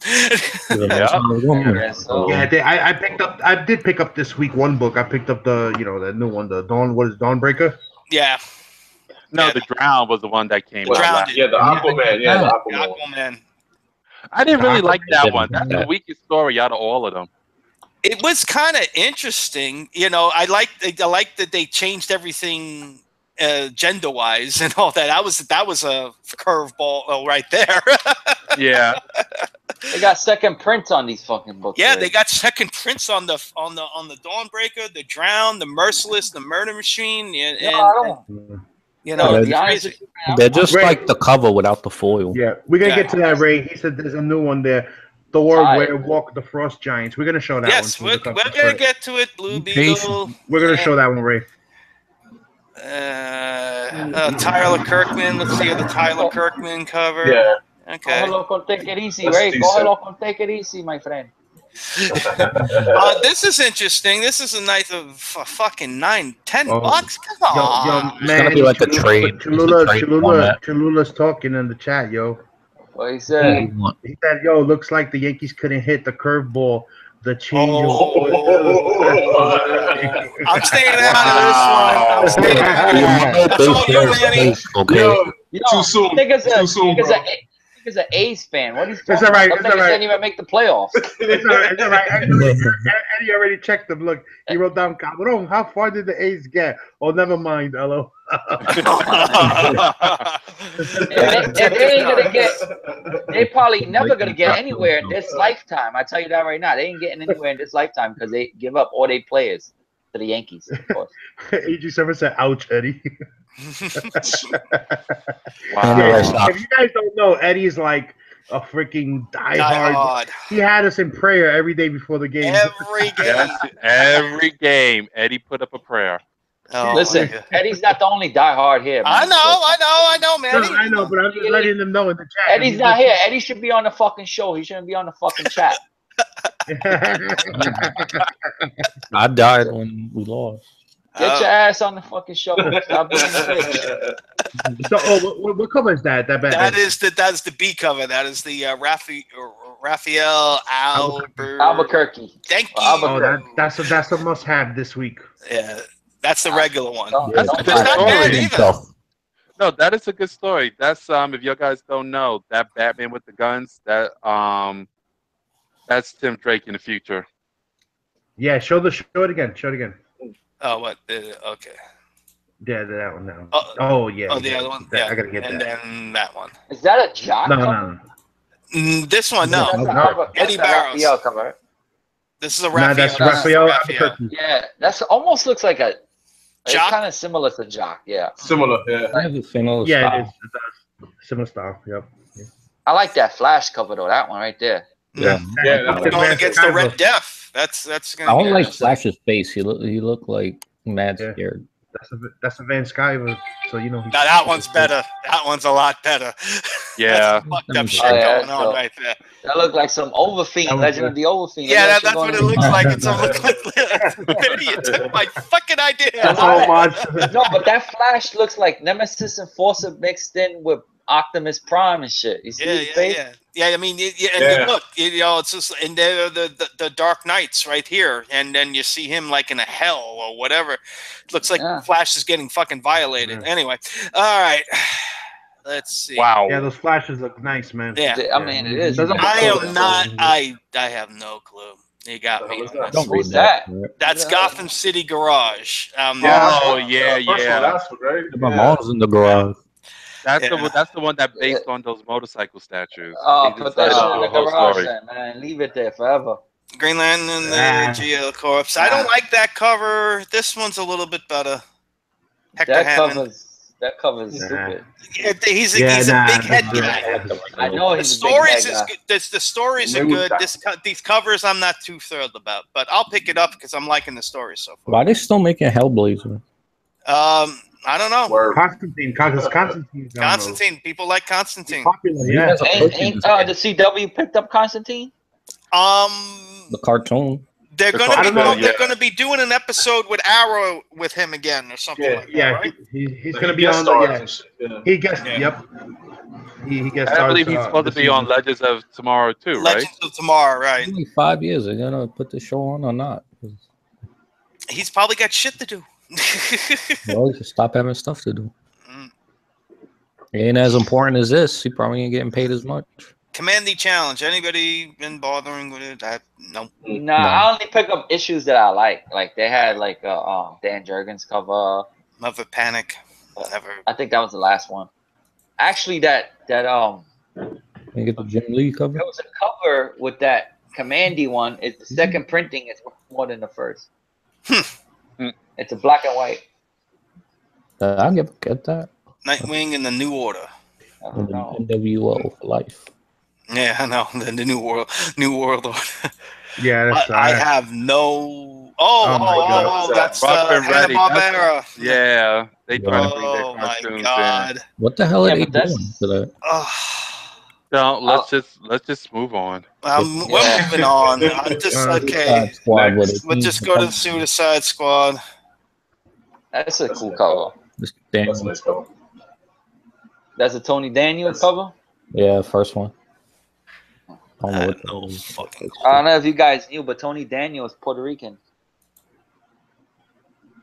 Yeah, so- I did pick up this week one book. I picked up the new one, the Dawn. What is Dawnbreaker? Yeah. No, Yeah. the Drown was the one that came out. Drowned. last- Yeah, the Aquaman. Yeah, the Aquaman. Aquaman. I didn't really like that Aquaman. one. That's the weakest story out of all of them. It was kind of interesting. I like that they changed everything gender-wise and all that. That was a curveball right there. Yeah. They got second prints on these fucking books. Yeah, right? they got second prints on the Dawnbreaker, the Drown, the Merciless, the Murder Machine, and I don't. it's To be honest crazy. with you, They're just Ray. like the cover without the foil. Yeah, we're gonna Yeah. get to that, Ray. He said there's a new one there. Thor, Aye. Where Walk the Frost Giants. We're gonna show that Yes, one. we're gonna get to it. Blue Beetle. We're gonna show that one, Ray. Tyler Kirkman. Let's see the Tyler Kirkman cover. Yeah. Okay. Go ahead, take it easy, That's Ray. decent. Go ahead, take it easy, my friend. This is interesting. This is a nice of fucking $10. Oh. Come on. Yo, man, gonna be like a trade. Cholula's talking in the chat, yo. What he said? He said, "Yo, looks like the Yankees couldn't hit the curveball. The change." I'm staying out of this one. I'm staying out of this one. Yo, Manny. Okay. Too soon. Too soon, bro. He's an A's fan. What he's It's talking all right, about? it's Them all niggas right. didn't even make the playoffs. It's all right. Eddie already checked them. Look, he wrote down Cabron. How far did the A's get? Oh, never mind, Elo. They probably never gonna get anywhere in this lifetime. I tell you that right now. They ain't getting anywhere in this lifetime because they give up all their players to the Yankees, of course. AG7 said, "Ouch, Eddie." Wow. If you guys don't know, Eddie's like a freaking diehard. He had us in prayer every day before the game. Every game. Yes, every game, Eddie put up a prayer. Oh, Listen, yeah. Eddie's not the only diehard here. Man. I know, man. I know, but I'm just letting them know in the chat. Eddie's not here. Eddie should be on the fucking show. He shouldn't be on the fucking chat. I died when we lost. Get your ass on the fucking show. Stop being a bitch. So, what cover is that? That's the B cover. That is the Raphael Albuquerque. Thank you. Oh, that's a must-have this week. Yeah, that's the regular one. That's a It's good not bad story. either. No, that is a good story. That's if you guys don't know, that Batman with the guns, that's Tim Drake in the future. Yeah, show it again. Show it again. Oh, what? Okay. Yeah, that one. Now. Oh, Yeah. Oh, the other one. Yeah, Yeah, I gotta get and that. then that one. Is that a jock? No. This one, no. Eddie Barrows. Raphael cover. This is a Nah, Raphael. that's This is Raphael Albuquerque. Yeah, that's almost looks like a. It's Jock? kind of similar to jock. Yeah, Similar, yeah. I have a similar Yeah, style. it is. It does. Similar style. Yep. I like that Flash cover though. That one right there. Yeah. Yeah, that's We're going against the Red Death. That's gonna I don't be like interesting. Flash's face. He look like mad Yeah. scared. That's a Van Skyver. So you know. Now that one's better. That one's a lot better. Yeah. That's fucked up shit Oh, yeah, going that's on dope. right there. That looked like some Overfiend, That was Legend good. of the Overfiend. Yeah, Look at that's what it looks like. It don't look like. You took my fucking idea. That's all much. No, but that Flash looks like Nemesis Enforcer mixed in with Optimus Prime and shit. You see his face? Yeah. I mean, and Yeah. you look, it's just, and they're the Dark Knights right here, and then you see him like in a hell or whatever. It looks like Flash is getting fucking violated. Yeah. Anyway, all right, let's see. Wow. Yeah, those flashes look nice, man. Yeah. I mean, it is. Doesn't- I am not. I have no clue. You got me. Don't read Who's that? That's Gotham City Garage. Oh, yeah, First one, yeah. that's right. My mom's in the garage. That's the one that based on those motorcycle statues. Oh, They put that decided shit to in do the a whole garage, story. then, man. Leave it there forever. Green Lantern and the GL Corpse. I don't like that cover. This one's a little bit better. Hector That Hammond. cover's stupid. Yeah, he's a nah, big head that's guy. I know The he's a stories big is head good. The stories are Maybe good. that- These covers I'm not too thrilled about, but I'll pick it up because I'm liking the story so far. Why they still making Hellblazer? I don't know. Word. Constantine. Constantine. People like Constantine. Popular, You yeah. guys are Ain't pushing this the CW picked up Constantine? the cartoon. They're The gonna be cartoon, yeah. they're gonna be doing an episode with Arrow with him again or something like that, Yeah, right? he's Like gonna be guest on. stars Yeah, and shit, yeah. he gets. Yeah. Yep. He gets. I believe he's supposed to be on Legends of Tomorrow too, right? Legends of Tomorrow, right? Only 5 years. Are gonna put the show on or not? He's probably got shit to do. Well, he should stop having stuff to do. Mm. It ain't as important as this. He probably ain't getting paid as much. Commandy Challenge. Anybody been bothering with it? No. Nah, I only pick up issues that I like. Like they had like Dan Jurgens cover. Mother Panic. Never. I think that was the last one. Actually, that You get the Jim Lee cover. there was a cover with that Commandy one. It's the second printing is more than the first. It's a black and white. I get that. Nightwing and the New Order. I don't know. NWO for life. Yeah, I know. The New World Order. Yeah, that's. I have no. Oh my God. That's Rough and Ready. Hanna-Barbera. Yeah, they try to bring their Oh my cartoons God. What the hell are Yeah, they but that's- doing to that? Oh, No, let's just move on. we're moving on. I'm just okay. Suicide Squad with a We'll just go to the Suicide Squad. That's a cool cover. This That's a damn, nice cover. That's a Tony Daniel cover. yeah, first one. I don't know I what have no that is. fucking I don't know if you guys knew, but Tony Daniel is Puerto Rican.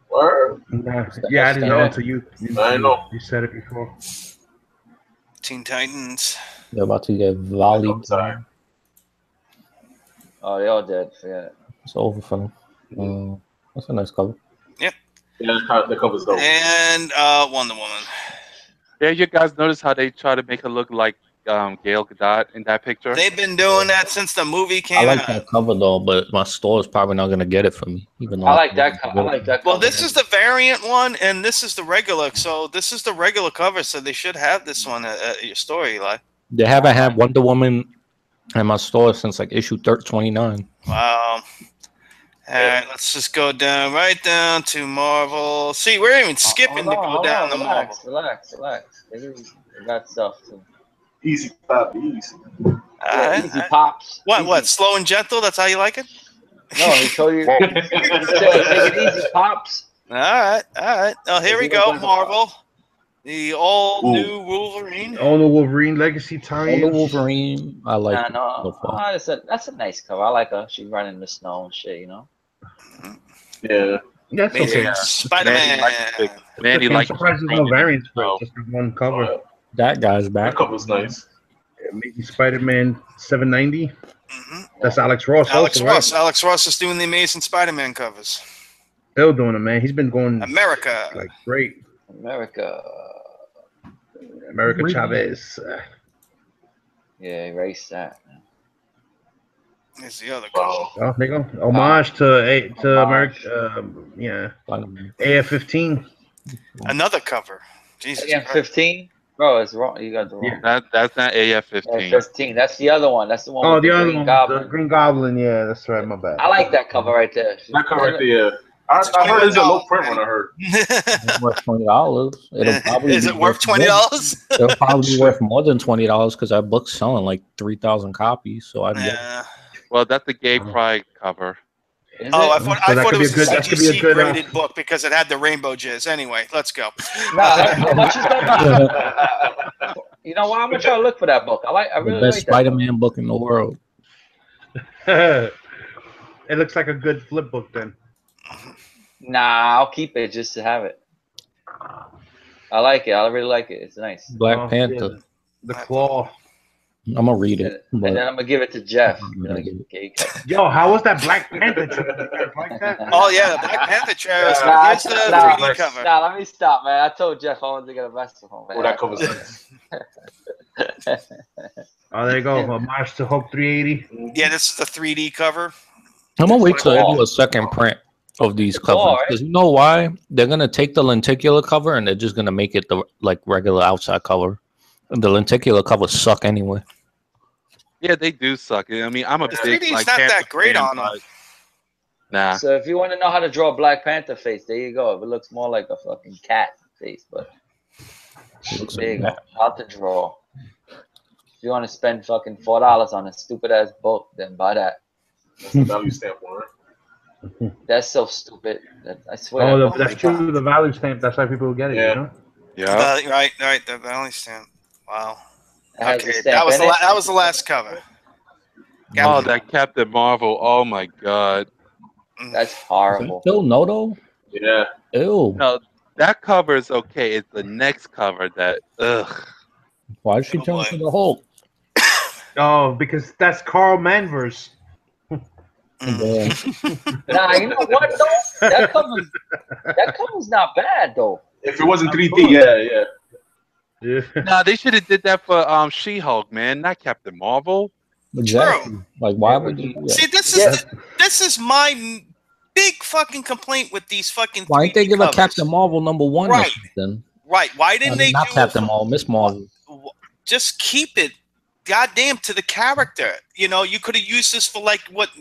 Word. Yeah, I didn't know until you. I know. You said it before. Teen Titans. They're about to get volleyed. Sorry. Oh, they all dead. Yeah. It's over for them. That's a nice cover. Yeah, the cover's dope. And Wonder Woman. Yeah, you guys notice how they try to make her look like Gail Gadot in that picture? They've been doing that since the movie I came like out. that cover though, but my store is probably not gonna get it for me. Even though I like that. I like that. Well, cover. this is the variant one, and this is the regular. So this is the regular cover. So they should have this one at your store, Eli. They haven't had Wonder Woman in my store since like issue 29. Wow. All right, let's just go right down to Marvel. See, we're even skipping to go down to Marvel. Relax. They got stuff too. Easy, Poppy, easy. All right, Easy pops. What? Slow and gentle? That's how you like it? No, he told you. Take it easy, pops. All right. Oh, here we go, Marvel. The all-new Wolverine. All the Wolverine Legacy All the tie-ins. Wolverine, I like. No. so far. That's a nice cover. I like her. She's running in the snow and shit. You know. Yeah. That's Amazing okay. Spider-Man. Manny I'm likes surprised there's no variants for Oh. it. Just the one cover. That guy's back. That cover's nice. Maybe Spider-Man 790. Mhm. That's Alex Ross. Alex also, Ross. Right? Alex Ross is doing the Amazing Spider-Man covers. Still doing it, man. He's been going America. like great. America. America Chavez. Yeah, erase that. Man. Here's the other cover. Wow. Oh, there you go. Homage to America. Yeah. Spider-Man. AF-15. Another cover. Jesus Again, Christ. 15. Bro, it's wrong. You got the wrong. Yeah. That's not AF-15. That's 15. That's the other one. That's the one. Oh, with the other Green one, Goblin. the Green Goblin. Yeah, that's right. My bad. I like that cover right there. That cover right there. I heard there's a low print one. I heard. It's worth $20. It'll probably Is it worth $20? It'll probably be worth more than $20 because that book's selling like 3,000 copies. So I'd get it. Well, that's the Gay Pride cover. Oh, I thought it was a CBCS good graded book because it had the rainbow jizz. Anyway, let's go. How much is that? You know what? I'm gonna try to look for that book. I really The best like that Spider-Man book in the world. It looks like a good flip book then. Nah, I'll keep it just to have it. I like it. I really like it. It's nice. Black Panther. Yeah, the claw. I'm gonna read it. And then I'm gonna give it to Jeff. Yo, how was that Black Panther? Like that? Oh yeah, the Black Panther trailer. Here's the 3D cover. Nah, let me stop, man. I told Jeff I wasn't gonna mess with him, man. Oh, that cover's nice. Oh, there you go. Homage to Hulk 380. Yeah, this is the 3D cover. I'm gonna wait till they do a second print of these covers because you know why? They're gonna take the lenticular cover and they're just gonna make it the like regular outside cover. And the lenticular covers suck anyway. Yeah, they do suck. I mean, I'm a The big 3D's like not Panther that great fan, on them. but- Nah. So if you want to know how to draw a Black Panther face, there you go. If it looks more like a fucking cat face, but there you go. How to draw. If you want to spend fucking $4 on a stupid ass book, then buy that. That's the value stamp one. That's so stupid. I swear. Oh, that's true. The value stamp. That's why people get it. Yeah. You know? Yeah. Right. The value stamp. Wow. It has Okay, a stamp that was in it. that was the last cover. Oh, that Captain Marvel. Oh my God. That's horrible. Still no though. Yeah. Ew. No, that cover is okay. It's the next cover that. Ugh. Why did she turn to the Hulk? Oh, because that's Carl Manverse. Nah, you know what though? That cover's not bad though. If it wasn't 3D, yeah. Yeah. Nah, they should have did that for She-Hulk, man, not Captain Marvel. Exactly. Like, why would you do that? See, this is my big fucking complaint with these fucking. Why didn't they 3D give covers. a Captain Marvel #1 Right. or something? Right. Why didn't they Not do Captain Marvel, Miss Marvel. Just keep it, goddamn, to the character. You know, you could have used this for like what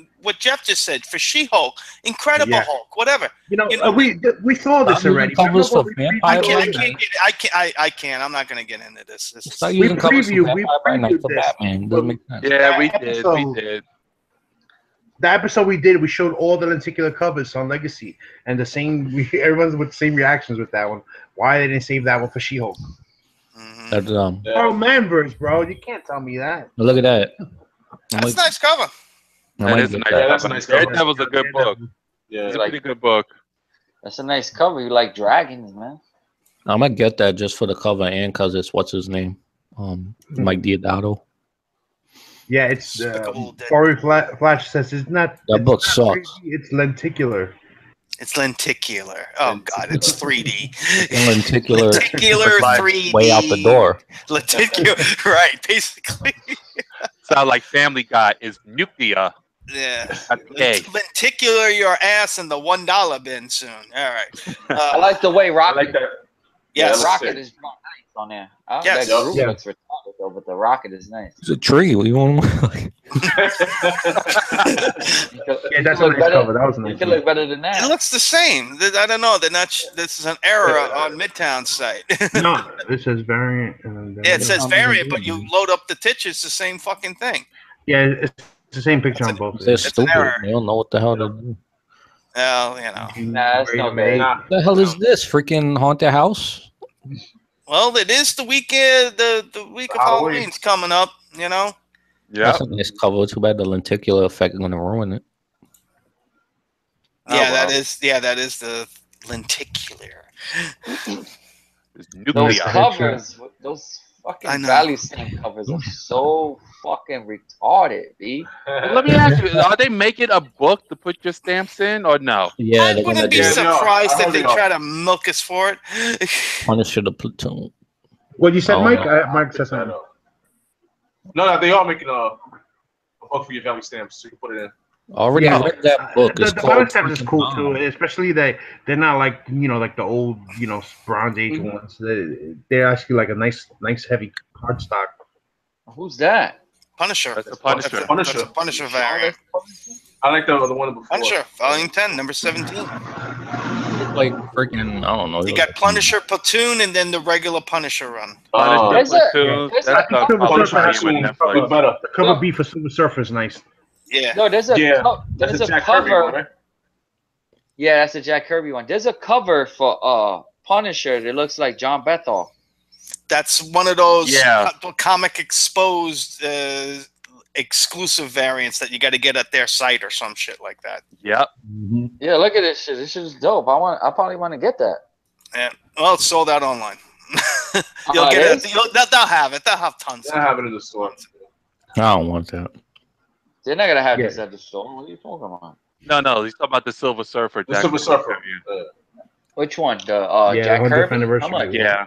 Jeff just said for She-Hulk, Incredible Hulk, whatever. You know, we saw this already. Covers for I Vampire can't. I'm not gonna get into this. Start using covers for we Vampire by Night for previewed this. Batman. Doesn't make sense. Yeah, we did. The episode we did, we showed all the lenticular covers on Legacy, and everyone's with the same reactions with that one. Why they didn't save that one for She-Hulk? That's Carl Manverse, bro. You can't tell me that. Look at that. That's a nice cover. That is a nice Yeah, that's a nice cover. Daredevil's a good book. Yeah. It's a pretty good book. That's a nice cover. You like dragons, man. I'm gonna get that just for the cover and because it's what's his name, Mike Diodato. Yeah, it's Corey Flash says it's not. That book it's not sucks. 3D, it's lenticular. It's lenticular. Oh God, it's 3D. Lenticular. Lenticular 3D. Way out the door. Lenticular, right? Basically. Sound like Family Guy is nuclear. Yeah. Okay. Lenticular your ass in the $1 bin soon. All right. I like the way Rocket. I like that. Yes. Yeah, Rocket is drawn nice on there. Yes. That group looks retarded though, but the Rocket is nice. It's a tree. What do you want? Yeah, that's a nice cover. That was a nice. You can look better than It that. looks the same. I don't know. They're not. This is an error on Midtown site. No, it says variant. And Yeah, it says variant, but you load up the titch. It's the same fucking thing. Yeah, it's the same picture on both. They're an stupid. error. They don't know what the hell to do. Well, you know. Nah, that's no bad. What the hell is this? Freaking haunted house? Well, it is the weekend. The week of Halloween's coming up. You know. Yeah. That's a nice cover. Too bad the lenticular effect is gonna ruin it. Yeah, that is. Yeah, that is the lenticular. It's Those nuclear. covers, those fucking value stamp covers are so fucking retarded, B. Well, let me ask you: are they making a book to put your stamps in, or no? Yeah, I they're gonna wouldn't be do surprised if they know. try to milk us for it. Punisher the platoon. What you said, Oh, Mike? no. Mike said something. No, they are making a book for your value stamps, so you can put it in. Already read that book. The It's value called stamps is cool too, especially they're not like like the old Bronze Age ones. They're actually like a nice heavy cardstock. Who's that? Punisher. That's a Punisher. That's a Punisher variant. I like the one before. Punisher, Volume 10, number 17. like freaking, I don't know. You got Punisher Platoon and then the regular Punisher run. There's a- Platoon. there's a- That's I think probably Silver tie in with Surfer Netflix. better. The cover B for Silver Surfer is nice. Yeah. No, there's a Yeah, there's That's a a Jack Kirby cover. one, right? Yeah, that's a Jack Kirby one. There's a cover for Punisher that looks like John Bethel. That's one of those Yeah. comic exposed exclusive variants that you got to get at their site or some shit like that. Yep. Yeah, look at this shit. This shit is dope. I probably want to get that. Yeah. Well, it's sold out online. You'll Oh, get it it. They'll have it. They'll have tons. I have it in the store. I don't want that. They're not gonna have Yeah. this at the store. What are you talking about? No, he's talking about the Silver Surfer. The Jack Silver Surfer. Kirby. Which one? The Yeah, Jack 100th Kirby? anniversary. How much? Yeah.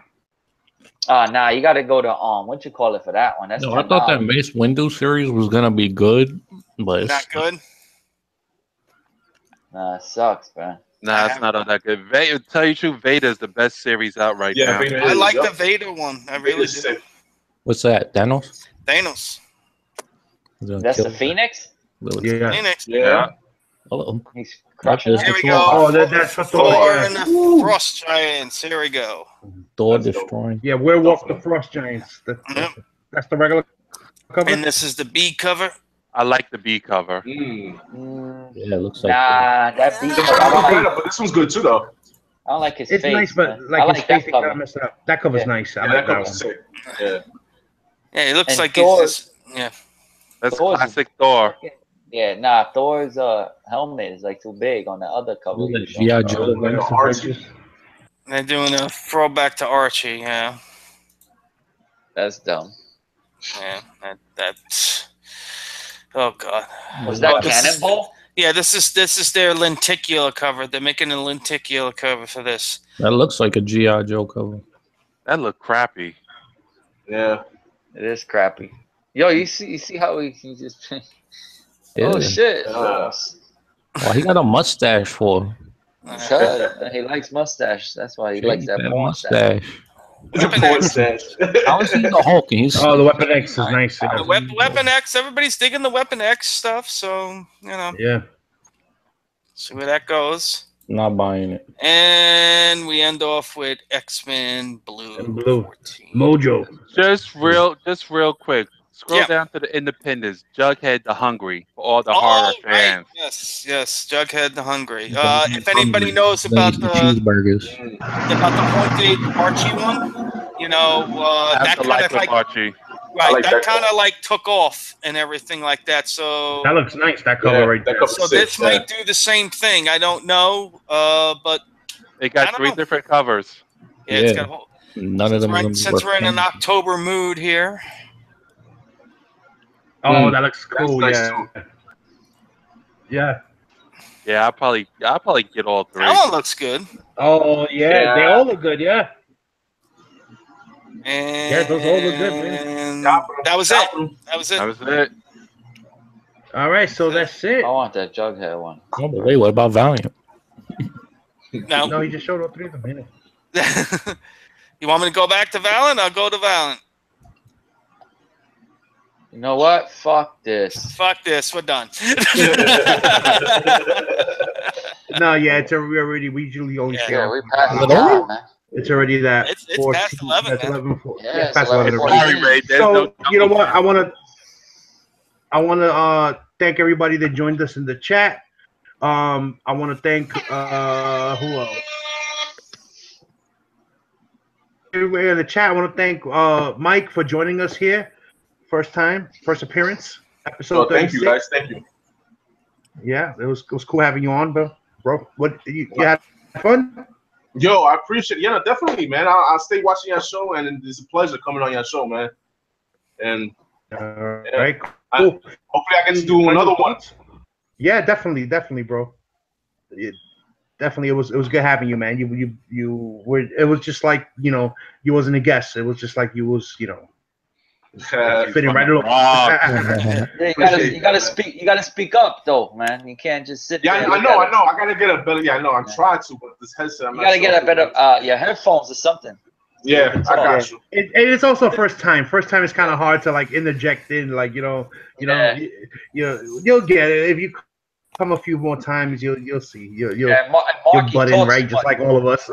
Nah, you got to go to what you call it for that one? That's No, I thought that $10. Mace Windu series was gonna be good, but Not good. Nah, it sucks, man. Nah, it's not all that good. To tell you the truth, Vader's the best series out right Yeah, now. Vader I is, like yup. the Vader one. I really Vader's do. sick. what's that? Thanos? Thanos. He's gonna That's kill the Phoenix. Lily. Yeah. Phoenix. Yeah. Hello. He's crushing Not it. Here we Thor. go. Oh, that's for Thor. Thor Yeah. and the Frost Giants. Here we go. Thor That's dope. destroying. Yeah, Werewolf the Frost Giants. Yep. That's the regular cover. And this is the B cover. I like the B cover. Yeah, it looks like Nah, that beat. The first one's better, but this one's good too, though. I don't like his It's face. nice, but man. like I his like face, that they kind cover. of messed it up. That cover's Yeah. nice. I Yeah, like that that cover's one. sick. Yeah. Yeah, it looks And like Thor- he's just, yeah. That's Thor's- classic Thor. Yeah, nah. Thor's helmet is like too big on the other cover. Look you at showed. G.I. Joe. Like Nice the and Archie. pictures. They're doing a throwback to Archie. Yeah. That's dumb. Yeah. That's. Oh God. Was that this is- Cannonball? Yeah, this is their lenticular cover. They're making a lenticular cover for this. That looks like a G.I. Joe cover. That looked crappy. Yeah. It is crappy. Yo, you see how he just. Yeah. Oh shit! Yeah. Well, he got a mustache for. Cause he likes mustache. That's why he likes that mustache. Weapon Porn X. stash. How is he the Hulk? And he's Oh, the Weapon X is nice. Yeah. The Weapon X. Everybody's digging the Weapon X stuff, so you know, Yeah. see where that goes. not buying it. And we end off with X-Men Blue. And Blue. 14. Mojo. Just real quick. Scroll Yeah. down to the Independents. Jughead the Hungry for all the horror right. fans. Yes, Jughead the Hungry. Jughead If anybody Hungry. knows Then about get the cheeseburgers. haunted Archie one, you know, Have that to kind of with like Archie. right, like that that kind of like took off and everything like that. So That looks nice. That cover Yeah, right that there. cover- so sick, this might do the same thing. I don't know, but They I got don't 3 know. different covers. yeah, it's Yeah. got a whole. None of them. are gonna be Since worth we're in an paying. October mood here, Oh, that looks cool. nice Yeah. Yeah. Yeah, I'll probably get all 3. that one looks good. Oh, yeah. They Yeah. all look good. Yeah. And those all look good, man. that was it. That was That it. was it. All right. So that's it. I want that Jughead one. Oh, but wait, what about Valiant? No. No, he just showed all 3 of them. Ain't it? You want me to go back to Valiant? I'll go to Valiant. You know what? Fuck this. Fuck this. We're done. No, yeah. It's we usually only Yeah. share. Yeah, we passed Is it the over? time, man. It's already that. It's 14 past 11, That's man. 11. Yeah, Yeah, it's past 11. 11. Sorry, Ray. There's So no you know what? I want to thank everybody that joined us in the chat. I want to thank who else? Everybody in the chat. I want to thank Mike for joining us here. First appearance. Episode So thank you 36. guys. Thank you. Yeah, it was cool having you on, bro. What you had fun? Yo, I appreciate it. Yeah, no, definitely, man. I'll stay watching your show, and it's a pleasure coming on your show, man. And All right, cool. hopefully I get to do another one. Yeah, definitely, bro. Definitely, it was good having you, man. You were. It was just like you wasn't a guest. It was just like you was fitting right along. Yeah, you gotta speak up though, man. You can't just sit Yeah, there. I know. I gotta get a better. Yeah, I know. I'm trying to, but this headset. I'm You not gotta sure. get a better your headphones or something. Yeah, I got you. It's also first time. First time is kind of hard to like interject in, like you'll get it if you come a few more times. You'll see. Yeah, your Marky butt in talks right, too just much. like all of us.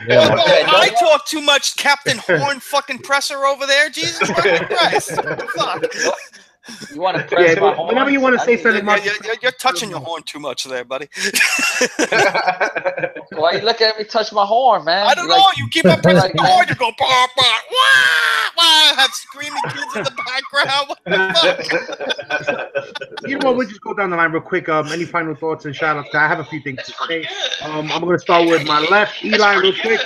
Yeah, Oh, Okay, I don't- talk too much, Captain Horn fucking presser over there. Jesus fucking Christ. What the fuck? You want to press Yeah, my but horn? whenever you want to say something, Marky, You're touching your horn too much there, buddy. Why you looking at me touch my horn, man? I don't You know. like- You keep on pressing like- the horn. You go, bah, bah, wah, wah, have screaming kids in the background. What the fuck? you know what? We'll just go down the line real quick. Any final thoughts and shout outs? I have a few things to say. I'm going to start with my left, Eli, real quick.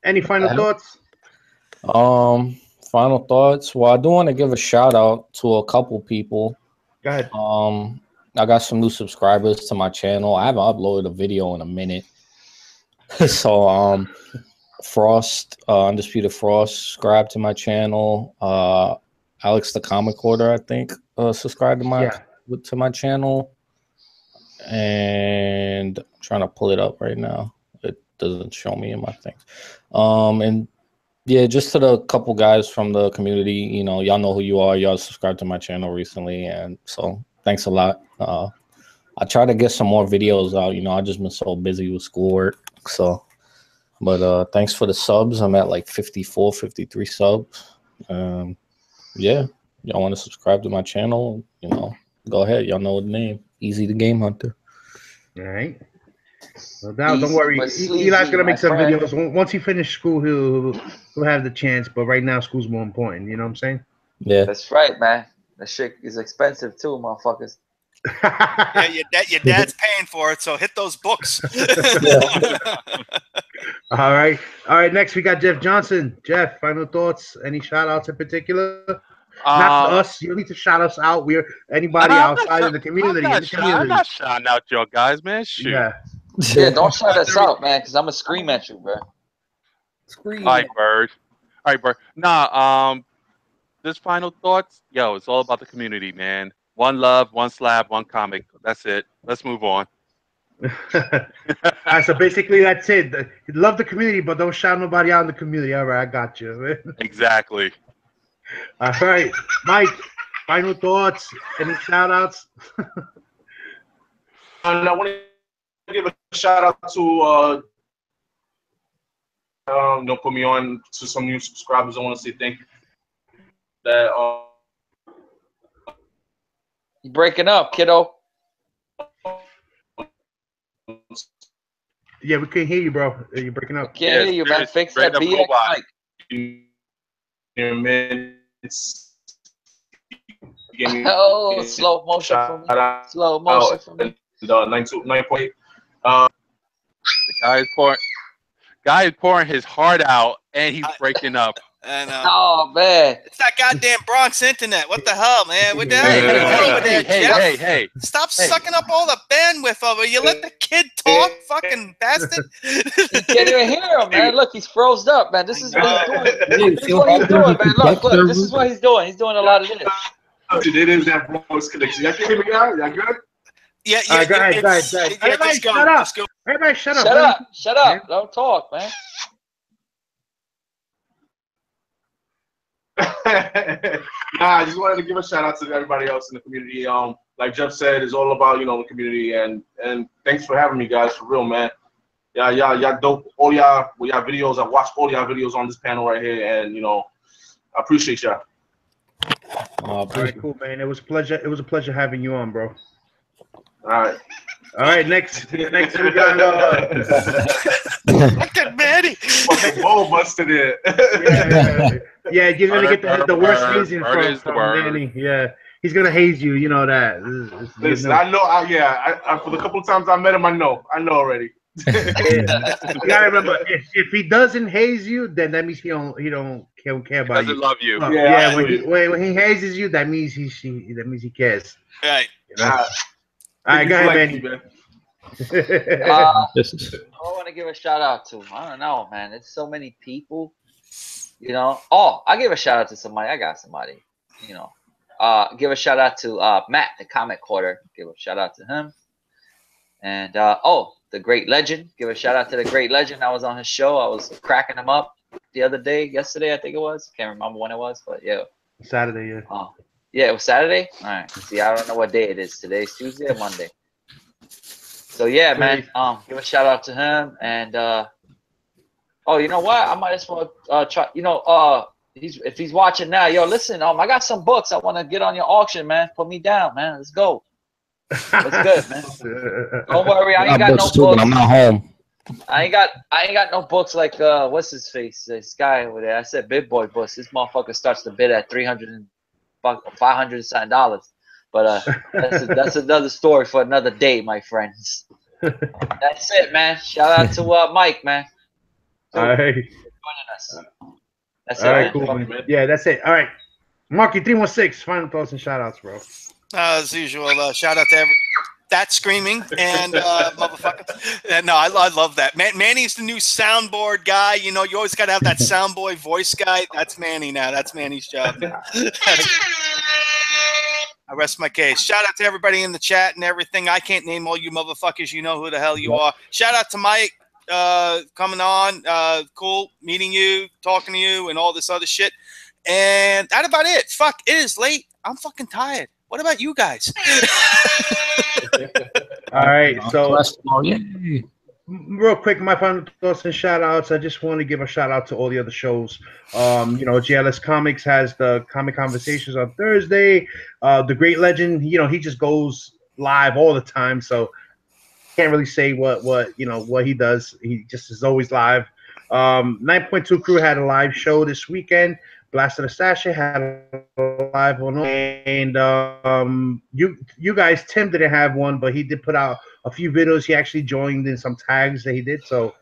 Any final thoughts? Final thoughts. Well, I do want to give a shout out to a couple people. Go ahead. I got some new subscribers to my channel. I haven't uploaded a video in a minute. So Frost, Undisputed Frost, subscribe to my channel. Alex the Comic Order, I think, subscribe to my channel. And I'm trying to pull it up right now. It doesn't show me in my things. And yeah, just to the couple guys from the community, you know, y'all know who you are. Y'all subscribed to my channel recently, and so thanks a lot. I try to get some more videos out. You know, I just been so busy with schoolwork. So, but thanks for the subs. I'm at like 54, 53 subs. Yeah, y'all want to subscribe to my channel? You know, go ahead. Y'all know the name. Easy the Game Hunter. All right. No doubt. Don't Easy worry. but sleazy, Eli's gonna my make some friend. videos. Once he finishes school, he'll have the chance. But right now, school's more important. You know what I'm saying? Yeah. That's right, man. That shit is expensive too, motherfuckers. Yeah, your dad's paying for it, so hit those books. All right. Next, we got Jeff Johnson. Jeff, final thoughts? Any shout outs in particular? Not us. You don't need to shout us out. We're anybody outside of the community. I'm not shouting out your guys, man. Shoot. Yeah. Yeah, don't shout us out, man, because I'm gonna scream at you, bro. Scream. All right, Bird. All right, Bird. Nah, this final thoughts, yo, it's all about the community, man. One love, one slab, one comic. That's it. Let's move on. All right, so basically that's it. Love the community, but don't shout nobody out in the community. All right, I got you. Exactly. All right, Mike, final thoughts? Any shout outs? And I want to give a shout out to put me on to some new subscribers. I want to say thank you. That You breaking up, kiddo? Yeah, we can't hear you, bro. You're breaking up. Can't hear you, man. Fix that BX mic. Oh, slow motion for me. Slow motion for me. 9.8. The guy is pouring his heart out, and he's breaking up. And Oh man, it's that goddamn Bronx internet. What the hell, man? What the hell? Hey. Stop sucking up all the bandwidth over. You let the kid talk, fucking bastard. you can't even hear him, man. Look, he's froze up, man. This is what he's doing. This is what he's doing, man. Look, this is what he's doing. He's doing a lot of this. It is that Bronx connection. Y'all can hear me now? Y'all good? Yeah. Go ahead. Everybody shut up. Everybody shut up. Shut up. Don't talk, man. I just wanted to give a shout out to everybody else in the community. Like Jeff said, it's all about the community, and thanks for having me, guys, for real, man. Y'all dope. All y'all videos. I watched all y'all videos on this panel right here, and I appreciate y'all. All right, cool, man. It was a pleasure. It was a pleasure having you on, bro. All right. Next we got Look at Manny. Ball busted it. Yeah, you're gonna get the worst hazing Bird from Manny. Yeah, he's gonna haze you. You know that. Listen, I know. I for the couple of times I met him, I know already. You gotta remember, if he doesn't haze you, then that means he don't care about you. Doesn't love you. Yeah, when he hazes you, that means he cares. Right. All right, go ahead, Manny. I want to give a shout out to. I don't know, man. There's so many people. Oh, I give a shout out to somebody. I got somebody. Give a shout out to Matt, the Comic Quarter. Give a shout out to him. And the Great Legend. Give a shout out to the Great Legend. I was on his show. I was cracking him up yesterday, I think it was. Can't remember when it was, but yeah. Saturday, yeah. Oh, yeah, it was Saturday. All right. See, I don't know what day it is. Today's Tuesday or Monday. So yeah, man. Give a shout out to him and oh, you know what? I might as well try. You know, if he's watching now, yo, listen. I got some books. I want to get on your auction, man. Put me down, man. Let's go. What's good, man? Don't worry, I ain't got no too, books. but I'm not home. I ain't got no books like what's his face? This guy over there. I said big boy books. This motherfucker starts to bid at $300 and $500 something dollars. But that's another story for another day, my friends. That's it, man. Shout out to Mike, man. All right. Joining us. That's All it, right, man. cool, man. Yeah, that's it. All right. Marky 316, final thoughts and shout outs, bro. As usual, shout out to that screaming and motherfucker. No, I love that. Manny's the new soundboard guy. You know, you always got to have that soundboy voice guy. That's Manny now. That's Manny's job. I rest my case. Shout out to everybody in the chat and everything. I can't name all you motherfuckers. You know who the hell you are. Shout out to Mike coming on. Cool meeting you, talking to you, and all this other shit. And that's about it. Fuck, it is late. I'm fucking tired. What about you guys? All right, so Yay. real quick, my final thoughts and shout outs. I just want to give a shout out to all the other shows. You know, GLS Comics has the Comic Conversations on Thursday. The Great Legend, you know, he just goes live all the time, so can't really say what he does. He just is always live. 9.2 Crew had a live show this weekend. Blast of the Sasha had a live one, and you guys, Tim didn't have one, but he did put out a few videos. He actually joined in some tags that he did. So,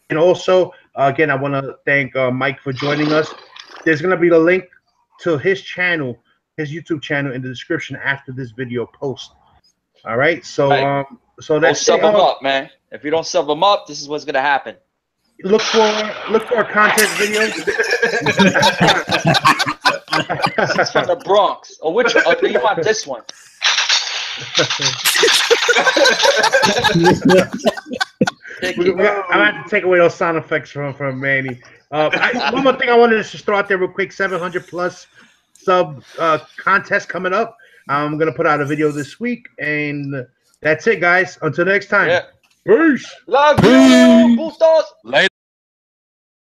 and also again, I want to thank Mike for joining us. There's gonna be the link to his channel, his YouTube channel, in the description after this video post. All right, so Right. so Don't that's sub them up, man. If you don't sub them up, this is what's gonna happen. Look for a content video. This is from the Bronx. Or which? Oh, you want this one? I'm gonna have to take away those sound effects from Manny. One more thing I wanted to just throw out there real quick: 700 plus sub contest coming up. I'm gonna put out a video this week, and that's it, guys. Until next time. Yeah. Peace. Love you, Bustos. Later.